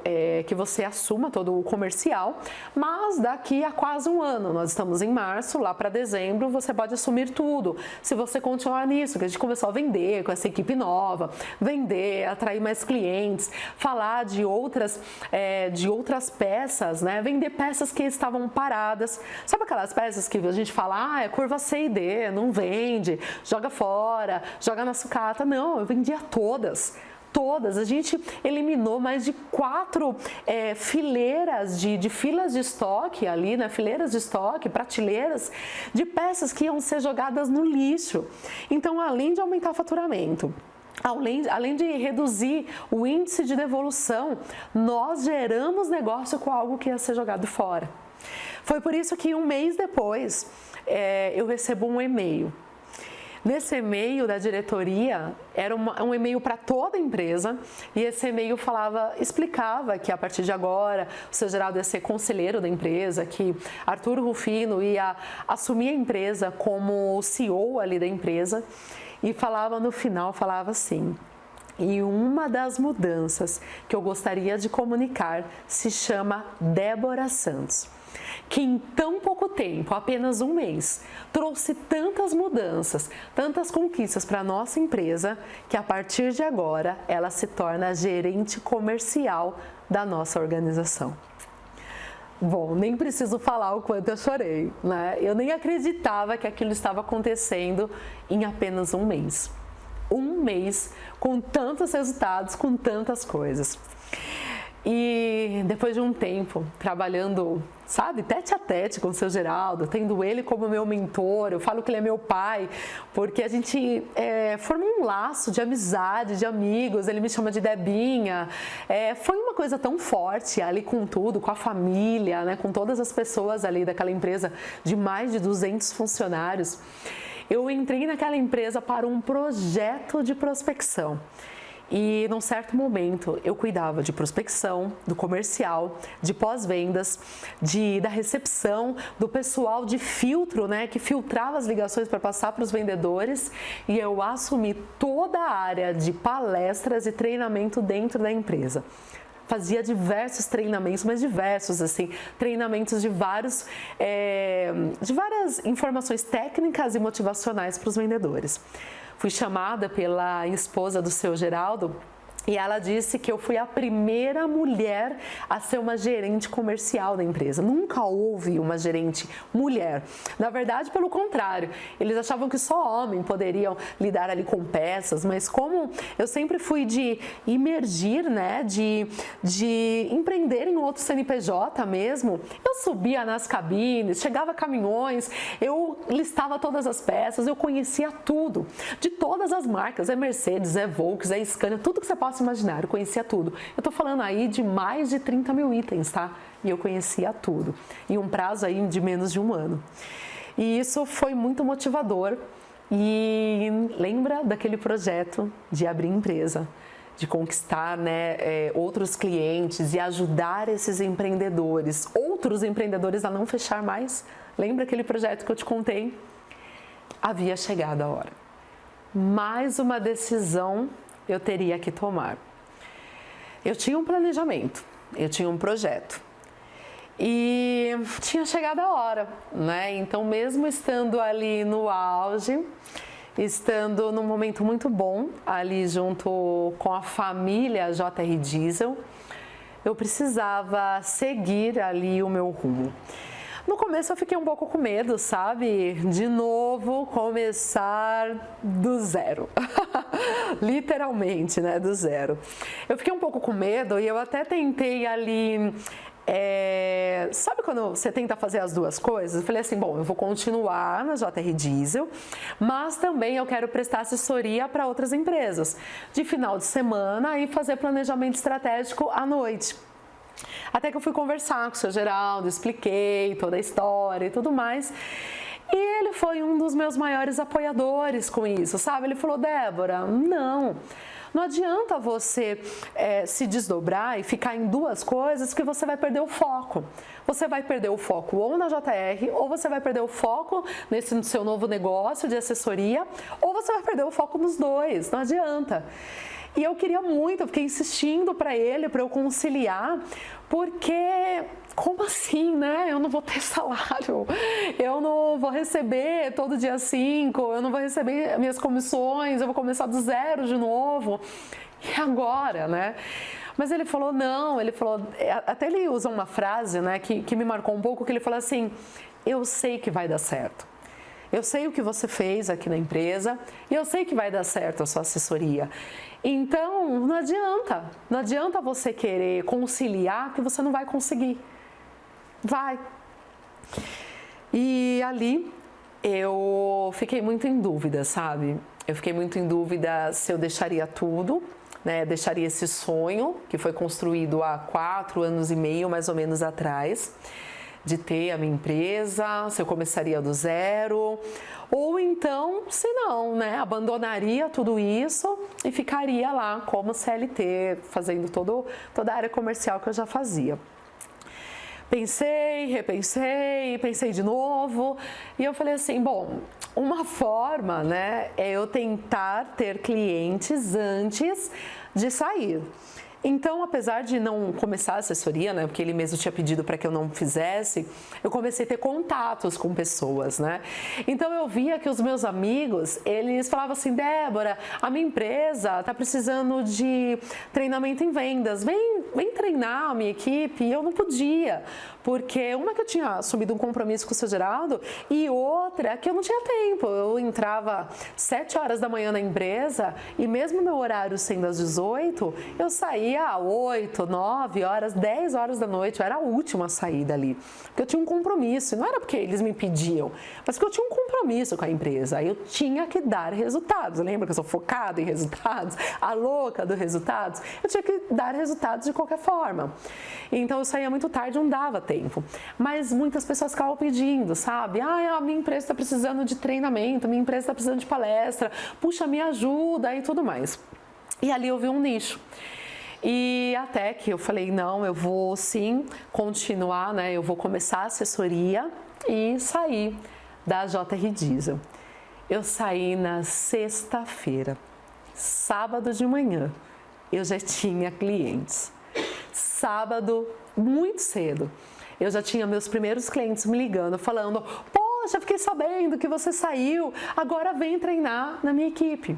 que você assuma todo o comercial, mas daqui a quase um ano, nós estamos em março, lá para dezembro, você pode assumir tudo. Se você continuar nisso, que a gente começou a vender com essa equipe nova, vender, atrair mais clientes, falar de outras peças, né? Vender peças que estavam paradas. Sabe aquelas peças que a gente fala, é curva C e D, não vende, joga fora, joga na sucata. Não, eu vendia todas. A gente eliminou mais de 4 fileiras de filas de estoque ali, né? Fileiras de estoque, prateleiras de peças que iam ser jogadas no lixo. Então, além de aumentar o faturamento, além de reduzir o índice de devolução, nós geramos negócio com algo que ia ser jogado fora. Foi por isso que um mês depois eu recebo um e-mail. Nesse e-mail da diretoria, era um e-mail para toda a empresa e esse e-mail explicava que a partir de agora o seu Geraldo ia ser conselheiro da empresa, que Arthur Rufino ia assumir a empresa como o CEO ali da empresa e no final falava assim: e uma das mudanças que eu gostaria de comunicar se chama Débora Santos, que em tão pouco tempo, apenas um mês, trouxe tantas mudanças, tantas conquistas para a nossa empresa, que a partir de agora ela se torna gerente comercial da nossa organização. Bom, nem preciso falar o quanto eu chorei, né? Eu nem acreditava que aquilo estava acontecendo em apenas um mês. Um mês com tantos resultados, com tantas coisas. E depois de um tempo trabalhando, sabe, tete a tete com o seu Geraldo, tendo ele como meu mentor, eu falo que ele é meu pai, porque a gente formou um laço de amizade, de amigos, ele me chama de Debinha. Foi uma coisa tão forte ali com tudo, com a família, né, com todas as pessoas ali daquela empresa de mais de 200 funcionários. Eu entrei naquela empresa para um projeto de prospecção. E num certo momento eu cuidava de prospecção, do comercial, de pós-vendas, da recepção, do pessoal de filtro, né, que filtrava as ligações para passar para os vendedores, e eu assumi toda a área de palestras e treinamento dentro da empresa. Fazia diversos treinamentos, mas diversos, assim, treinamentos de várias informações técnicas e motivacionais para os vendedores. Fui chamada pela esposa do seu Geraldo e ela disse que eu fui a primeira mulher a ser uma gerente comercial da empresa. Nunca houve uma gerente mulher. Na verdade, pelo contrário, eles achavam que só homens poderiam lidar ali com peças, mas como eu sempre fui de imergir, né, de empreender em outro CNPJ mesmo, eu subia nas cabines, chegava caminhões, eu listava todas as peças, eu conhecia tudo, de todas as marcas, Mercedes, Volks, Scania, tudo que você possa imaginar, eu conhecia tudo. Eu tô falando aí de mais de 30 mil itens, tá? E eu conhecia tudo. Em um prazo aí de menos de um ano. E isso foi muito motivador. E lembra daquele projeto de abrir empresa, de conquistar, né, outros clientes e ajudar esses empreendedores, outros empreendedores a não fechar mais? Lembra aquele projeto que eu te contei? Havia chegado a hora. Mais uma decisão eu teria que tomar. Eu tinha um planejamento, eu tinha um projeto e tinha chegado a hora, né? Então, mesmo estando ali no auge, estando num momento muito bom, ali junto com a família JR Diesel, eu precisava seguir ali o meu rumo. No começo eu fiquei um pouco com medo, sabe? De novo começar do zero. Literalmente, né? Do zero. Eu fiquei um pouco com medo e eu até tentei ali... sabe quando você tenta fazer as duas coisas? Eu falei assim, bom, eu vou continuar na JR Diesel, mas também eu quero prestar assessoria para outras empresas. De final de semana e fazer planejamento estratégico à noite. Até que eu fui conversar com o seu Geraldo, expliquei toda a história e tudo mais. E ele foi um dos meus maiores apoiadores com isso, sabe? Ele falou, Débora, não, Não adianta você se desdobrar e ficar em duas coisas que você vai perder o foco. Você vai perder o foco ou na JR, ou você vai perder o foco nesse seu novo negócio de assessoria, ou você vai perder o foco nos dois, não adianta. E eu queria muito, eu fiquei insistindo para ele, para eu conciliar, porque como assim, né? Eu não vou ter salário, eu não vou receber todo dia 5, eu não vou receber minhas comissões, eu vou começar do zero de novo. E agora, né? Mas ele falou, não, ele falou, até ele usa uma frase, né, que me marcou um pouco, que ele falou assim, eu sei que vai dar certo. Eu sei o que você fez aqui na empresa e eu sei que vai dar certo a sua assessoria. Então, não adianta você querer conciliar que você não vai conseguir. Vai. E ali eu fiquei muito em dúvida, sabe? Eu fiquei muito em dúvida se eu deixaria tudo, né? Deixaria esse sonho que foi construído há 4 anos e meio, mais ou menos atrás, de ter a minha empresa, se eu começaria do zero, ou então, se não, né, abandonaria tudo isso e ficaria lá como CLT, fazendo toda a área comercial que eu já fazia. Pensei, repensei, pensei de novo e eu falei assim, bom, uma forma, né, é eu tentar ter clientes antes de sair. Então, apesar de não começar a assessoria, né, porque ele mesmo tinha pedido para que eu não fizesse, eu comecei a ter contatos com pessoas, né? Então, eu via que os meus amigos, eles falavam assim, Débora, a minha empresa está precisando de treinamento em vendas, vem treinar a minha equipe. E eu não podia, porque uma que eu tinha assumido um compromisso com o seu Geraldo e outra que eu não tinha tempo. Eu entrava 7 horas da manhã na empresa e mesmo meu horário sendo às 18, eu saía 8, 9 horas, 10 horas da noite, eu era a última saída ali, porque eu tinha um compromisso, não era porque eles me pediam, mas porque eu tinha um compromisso com a empresa, aí eu tinha que dar resultados. Lembra que eu sou focada em resultados, a louca dos resultados? Eu tinha que dar resultados de qualquer forma. Então eu saía muito tarde, não dava tempo, mas muitas pessoas ficavam pedindo, sabe? A minha empresa está precisando de treinamento, minha empresa está precisando de palestra, puxa, me ajuda e tudo mais. E ali eu vi um nicho. E até que eu falei, não, eu vou sim continuar, né? Eu vou começar a assessoria e sair da JR Diesel. Eu saí na sexta-feira, sábado de manhã, eu já tinha clientes. Sábado, muito cedo, eu já tinha meus primeiros clientes me ligando, falando, poxa, fiquei sabendo que você saiu, agora vem treinar na minha equipe.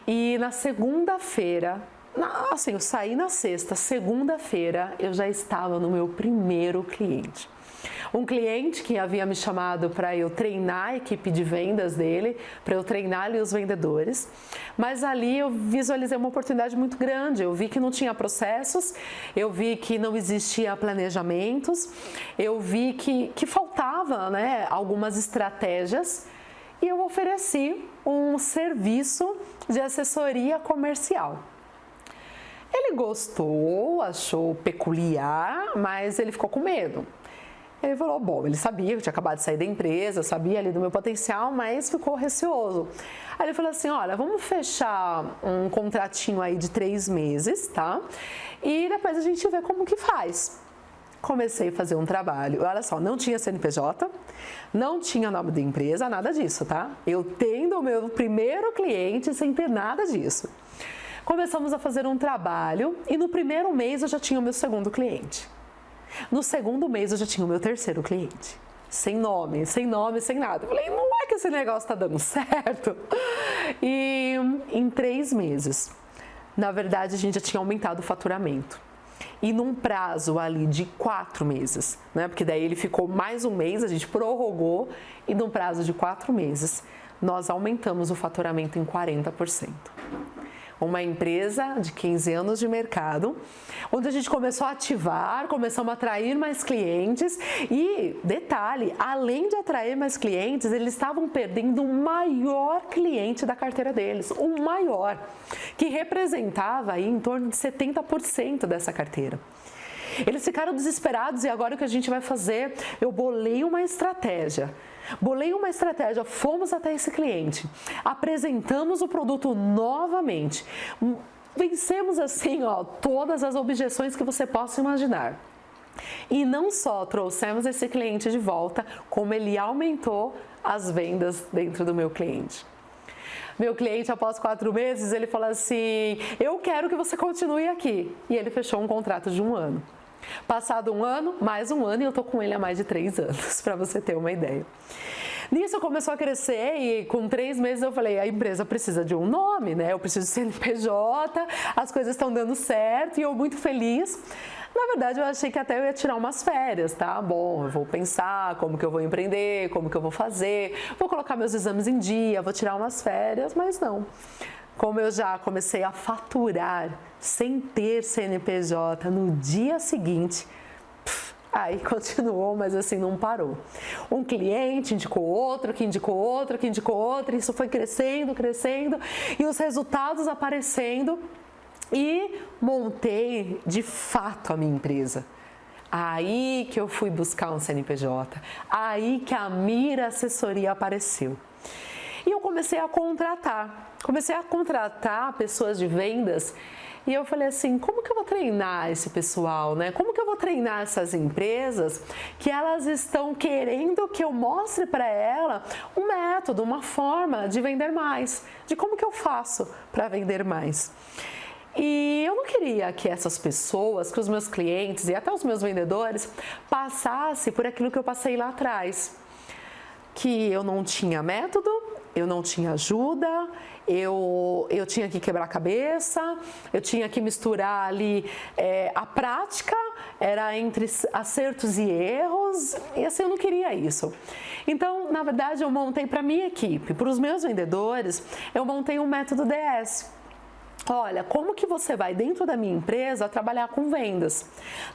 E na segunda-feira, assim, eu saí na sexta, segunda-feira eu já estava no meu primeiro cliente. Um cliente que havia me chamado para eu treinar a equipe de vendas dele, para eu treinar ali os vendedores, mas ali eu visualizei uma oportunidade muito grande. Eu vi que não tinha processos, eu vi que não existia planejamentos, eu vi que faltava, né, algumas estratégias e eu ofereci um serviço de assessoria comercial. Ele gostou, achou peculiar, mas ele ficou com medo. Ele falou, bom, ele sabia que eu tinha acabado de sair da empresa, sabia ali do meu potencial, mas ficou receoso. Aí ele falou assim, olha, vamos fechar um contratinho aí de 3 meses, tá? E depois a gente vê como que faz. Comecei a fazer um trabalho, olha só, não tinha CNPJ, não tinha nome da empresa, nada disso, tá? Eu tendo o meu primeiro cliente sem ter nada disso. Começamos a fazer um trabalho e no primeiro mês eu já tinha o meu segundo cliente. No segundo mês eu já tinha o meu terceiro cliente. Sem nome, sem nada. Eu falei, não é que esse negócio tá dando certo? E em 3 meses, na verdade, a gente já tinha aumentado o faturamento. E num prazo ali de 4 meses, né? Porque daí ele ficou mais um mês, a gente prorrogou, e num prazo de 4 meses, nós aumentamos o faturamento em 40%. Uma empresa de 15 anos de mercado, onde a gente começou a ativar, começamos a atrair mais clientes e, detalhe, além de atrair mais clientes, eles estavam perdendo o maior cliente da carteira deles, o maior, que representava aí em torno de 70% dessa carteira. Eles ficaram desesperados e agora o que a gente vai fazer? Eu bolei uma estratégia. Fomos até esse cliente, apresentamos o produto novamente, vencemos assim, todas as objeções que você possa imaginar. E não só trouxemos esse cliente de volta, como ele aumentou as vendas dentro do meu cliente. Meu cliente, após 4 meses, ele falou assim, eu quero que você continue aqui. E ele fechou um contrato de 1 ano. Passado 1 ano, mais 1 ano e eu tô com ele há mais de 3 anos, para você ter uma ideia. Nisso começou a crescer e com 3 meses eu falei, a empresa precisa de um nome, né? Eu preciso de CNPJ, as coisas estão dando certo e eu muito feliz. Na verdade, eu achei que até eu ia tirar umas férias, tá? Bom, eu vou pensar como que eu vou empreender, como que eu vou fazer, vou colocar meus exames em dia, vou tirar umas férias, mas não. Como eu já comecei a faturar sem ter CNPJ no dia seguinte, aí continuou, mas assim não parou. Um cliente indicou outro, que indicou outro, que indicou outro, e isso foi crescendo, crescendo, e os resultados aparecendo. E montei de fato a minha empresa. Aí que eu fui buscar um CNPJ, aí que a Mira Assessoria apareceu. E eu comecei a contratar pessoas de vendas e eu falei assim, como que eu vou treinar esse pessoal, né? Como que eu vou treinar essas empresas que elas estão querendo que eu mostre para ela um método, uma forma de vender mais, de como que eu faço para vender mais. E eu não queria que essas pessoas, que os meus clientes e até os meus vendedores passassem por aquilo que eu passei lá atrás. Que eu não tinha método, eu não tinha ajuda, eu tinha que quebrar a cabeça, eu tinha que misturar ali a prática, era entre acertos e erros, e assim eu não queria isso. Então, na verdade, eu montei para a minha equipe, para os meus vendedores, eu montei um método DS. Olha, como que você vai dentro da minha empresa trabalhar com vendas?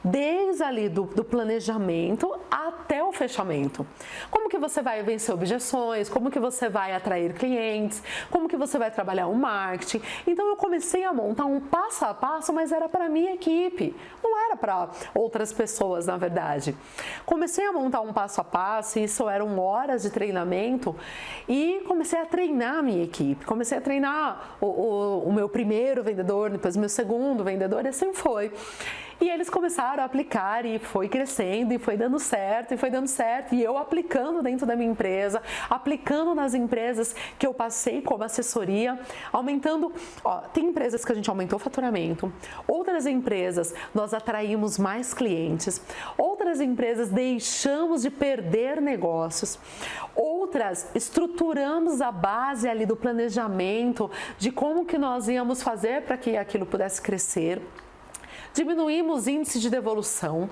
Desde ali do planejamento até o fechamento. Como que você vai vencer objeções? Como que você vai atrair clientes? Como que você vai trabalhar o marketing? Então eu comecei a montar um passo a passo, mas era para a minha equipe, não era para outras pessoas, na verdade. Comecei a montar um passo a passo, isso eram horas de treinamento e comecei a treinar a minha equipe. Comecei a treinar o meu primeiro vendedor, depois meu segundo vendedor, e assim foi. E eles começaram a aplicar e foi crescendo e foi dando certo, e eu aplicando dentro da minha empresa, aplicando nas empresas que eu passei como assessoria, aumentando, tem empresas que a gente aumentou o faturamento, outras empresas nós atraímos mais clientes, outras empresas deixamos de perder negócios, outras estruturamos a base ali do planejamento, de como que nós íamos fazer para que aquilo pudesse crescer. Diminuímos índice de devolução,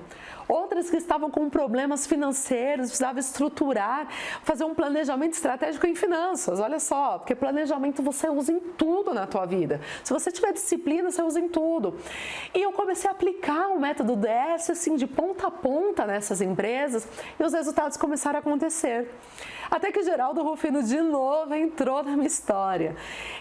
outras que estavam com problemas financeiros, precisavam estruturar, fazer um planejamento estratégico em finanças, olha só, porque planejamento você usa em tudo na tua vida, se você tiver disciplina, você usa em tudo. E eu comecei a aplicar o método DS assim, de ponta a ponta nessas empresas e os resultados começaram a acontecer. Até que o Geraldo Rufino de novo entrou na minha história.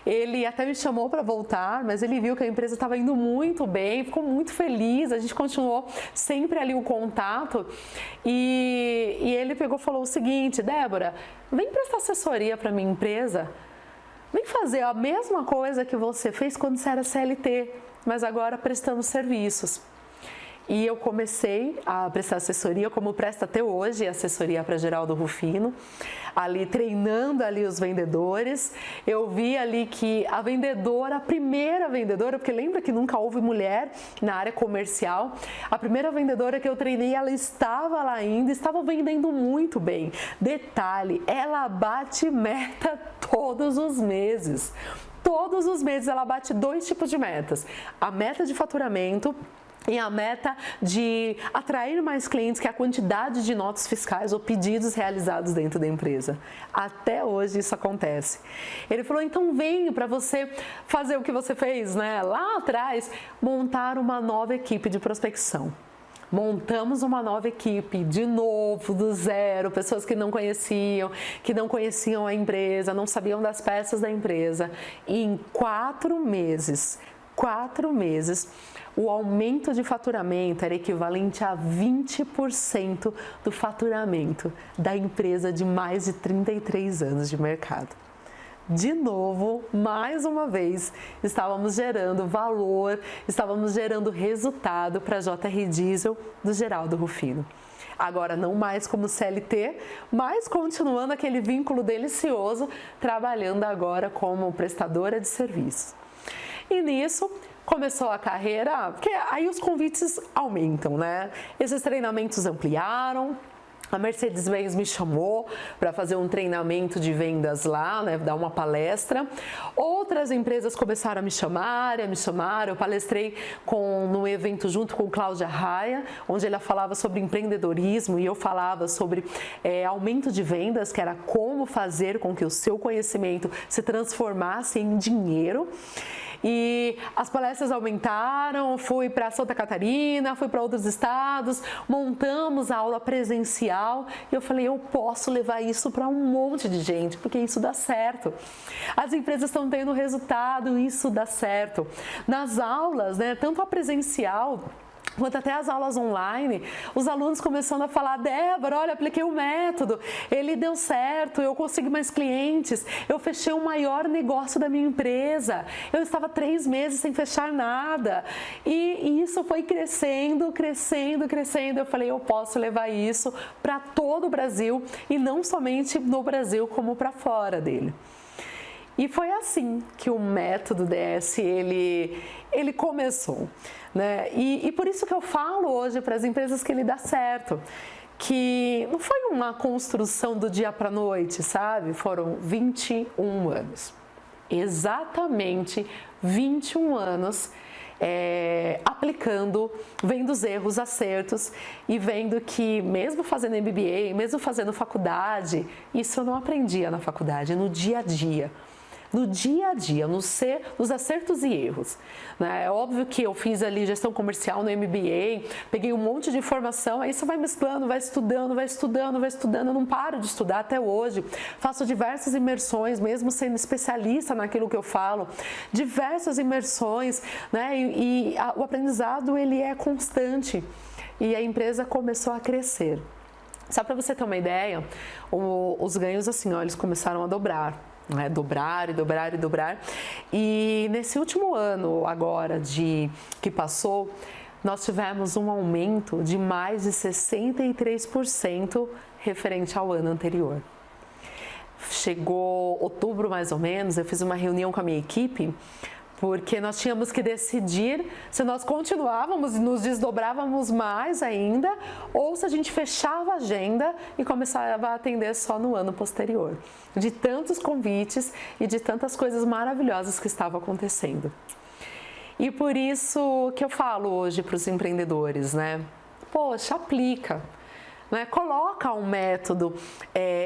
Ele até me chamou para voltar, mas ele viu que a empresa estava indo muito bem, ficou muito feliz, a gente continuou sempre ali o contato e ele pegou e falou o seguinte, Débora, vem prestar assessoria para minha empresa, vem fazer a mesma coisa que você fez quando você era CLT, mas agora prestando serviços. E eu comecei a prestar assessoria, como presto até hoje, assessoria para Geraldo Rufino, ali treinando ali os vendedores. Eu vi ali que a vendedora, a primeira vendedora, porque lembra que nunca houve mulher na área comercial, a primeira vendedora que eu treinei, ela estava lá ainda, estava vendendo muito bem. Detalhe, ela bate meta todos os meses. Todos os meses ela bate 2 tipos de metas. A meta de faturamento e a meta de atrair mais clientes, que é a quantidade de notas fiscais ou pedidos realizados dentro da empresa. Até hoje isso acontece. Ele falou, então vem para você fazer o que você fez, né, lá atrás, montar uma nova equipe de prospecção. Montamos uma nova equipe, de novo, do zero, pessoas que não conheciam a empresa, não sabiam das peças da empresa. E em 4 meses, o aumento de faturamento era equivalente a 20% do faturamento da empresa de mais de 33 anos de mercado. De novo, mais uma vez, estávamos gerando valor, estávamos gerando resultado para a JR Diesel do Geraldo Rufino. Agora não mais como CLT, mas continuando aquele vínculo delicioso, trabalhando agora como prestadora de serviços. E nisso começou a carreira, porque aí os convites aumentam, né? Esses treinamentos ampliaram. A Mercedes-Benz me chamou para fazer um treinamento de vendas lá, né, dar uma palestra. Outras empresas começaram a me chamar. Eu palestrei num evento junto com Cláudia Raia, onde ela falava sobre empreendedorismo e eu falava sobre aumento de vendas, que era como fazer com que o seu conhecimento se transformasse em dinheiro. E as palestras aumentaram, fui para Santa Catarina, fui para outros estados, montamos a aula presencial e eu falei, eu posso levar isso para um monte de gente, porque isso dá certo. As empresas estão tendo resultado, isso dá certo. Nas aulas, né, tanto a presencial quanto até as aulas online, os alunos começando a falar, Débora, olha, apliquei o método, ele deu certo, eu consegui mais clientes, eu fechei o maior negócio da minha empresa, eu estava 3 meses sem fechar nada. E isso foi crescendo, crescendo, crescendo. Eu falei, eu posso levar isso para todo o Brasil e não somente no Brasil, como para fora dele. E foi assim que o método DS, ele começou, né? E por isso que eu falo hoje para as empresas que ele dá certo, que não foi uma construção do dia para a noite, sabe? Foram 21 anos, exatamente 21 anos aplicando, vendo os erros, acertos e vendo que mesmo fazendo MBA, mesmo fazendo faculdade, isso eu não aprendia na faculdade, no dia a dia. No dia a dia, nos acertos e erros. Né? É óbvio que eu fiz ali gestão comercial no MBA, peguei um monte de informação, aí você vai mesclando, vai estudando, eu não paro de estudar até hoje. Faço diversas imersões, mesmo sendo especialista naquilo que eu falo, diversas imersões, né? O aprendizado ele é constante e a empresa começou a crescer. Só para você ter uma ideia, os ganhos assim, ó, eles começaram a dobrar. Né, dobrar. E nesse último ano agora que passou, nós tivemos um aumento de mais de 63% referente ao ano anterior. Chegou outubro mais ou menos, eu fiz uma reunião com a minha equipe, porque nós tínhamos que decidir se nós continuávamos e nos desdobrávamos mais ainda ou se a gente fechava a agenda e começava a atender só no ano posterior. De tantos convites e de tantas coisas maravilhosas que estavam acontecendo. E por isso que eu falo hoje para os empreendedores, né? Poxa, aplica, né? Coloca um método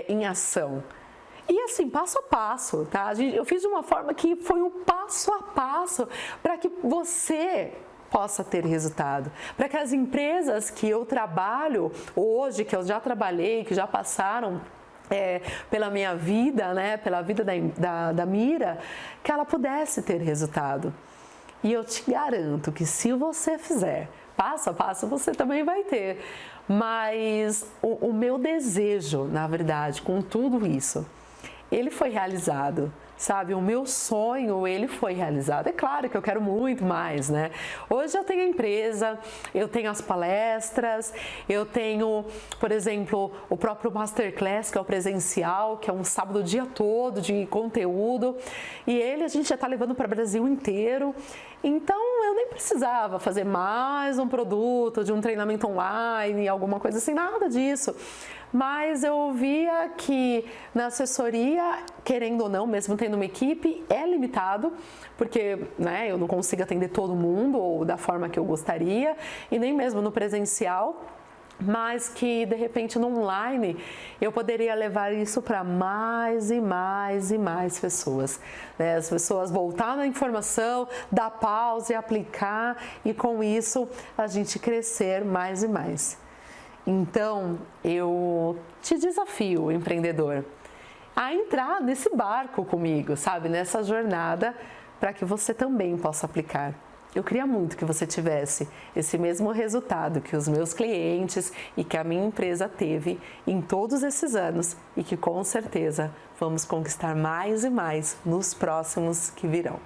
em ação. E assim, passo a passo, tá? Eu fiz de uma forma que foi um passo a passo para que você possa ter resultado. Para que as empresas que eu trabalho hoje, que eu já trabalhei, que já passaram pela minha vida, né? Pela vida da Mira, que ela pudesse ter resultado. E eu te garanto que se você fizer passo a passo, você também vai ter. Mas o meu desejo, na verdade, com tudo isso, ele foi realizado, sabe? O meu sonho, ele foi realizado. É claro que eu quero muito mais, né? Hoje eu tenho a empresa, eu tenho as palestras, eu tenho, por exemplo, o próprio Masterclass, que é o presencial, que é um sábado o dia todo de conteúdo. E a gente já está levando para o Brasil inteiro. Então, eu nem precisava fazer mais um produto, de um treinamento online, alguma coisa assim, nada disso. Mas eu via que na assessoria, querendo ou não, mesmo tendo uma equipe, é limitado, porque né, eu não consigo atender todo mundo ou da forma que eu gostaria, e nem mesmo no presencial, mas que de repente no online eu poderia levar isso para mais e mais e mais pessoas. Né? As pessoas voltar na informação, dar pausa e aplicar, e com isso a gente crescer mais e mais. Então, eu te desafio, empreendedor, a entrar nesse barco comigo, sabe? Nessa jornada, para que você também possa aplicar. Eu queria muito que você tivesse esse mesmo resultado que os meus clientes e que a minha empresa teve em todos esses anos e que com certeza vamos conquistar mais e mais nos próximos que virão.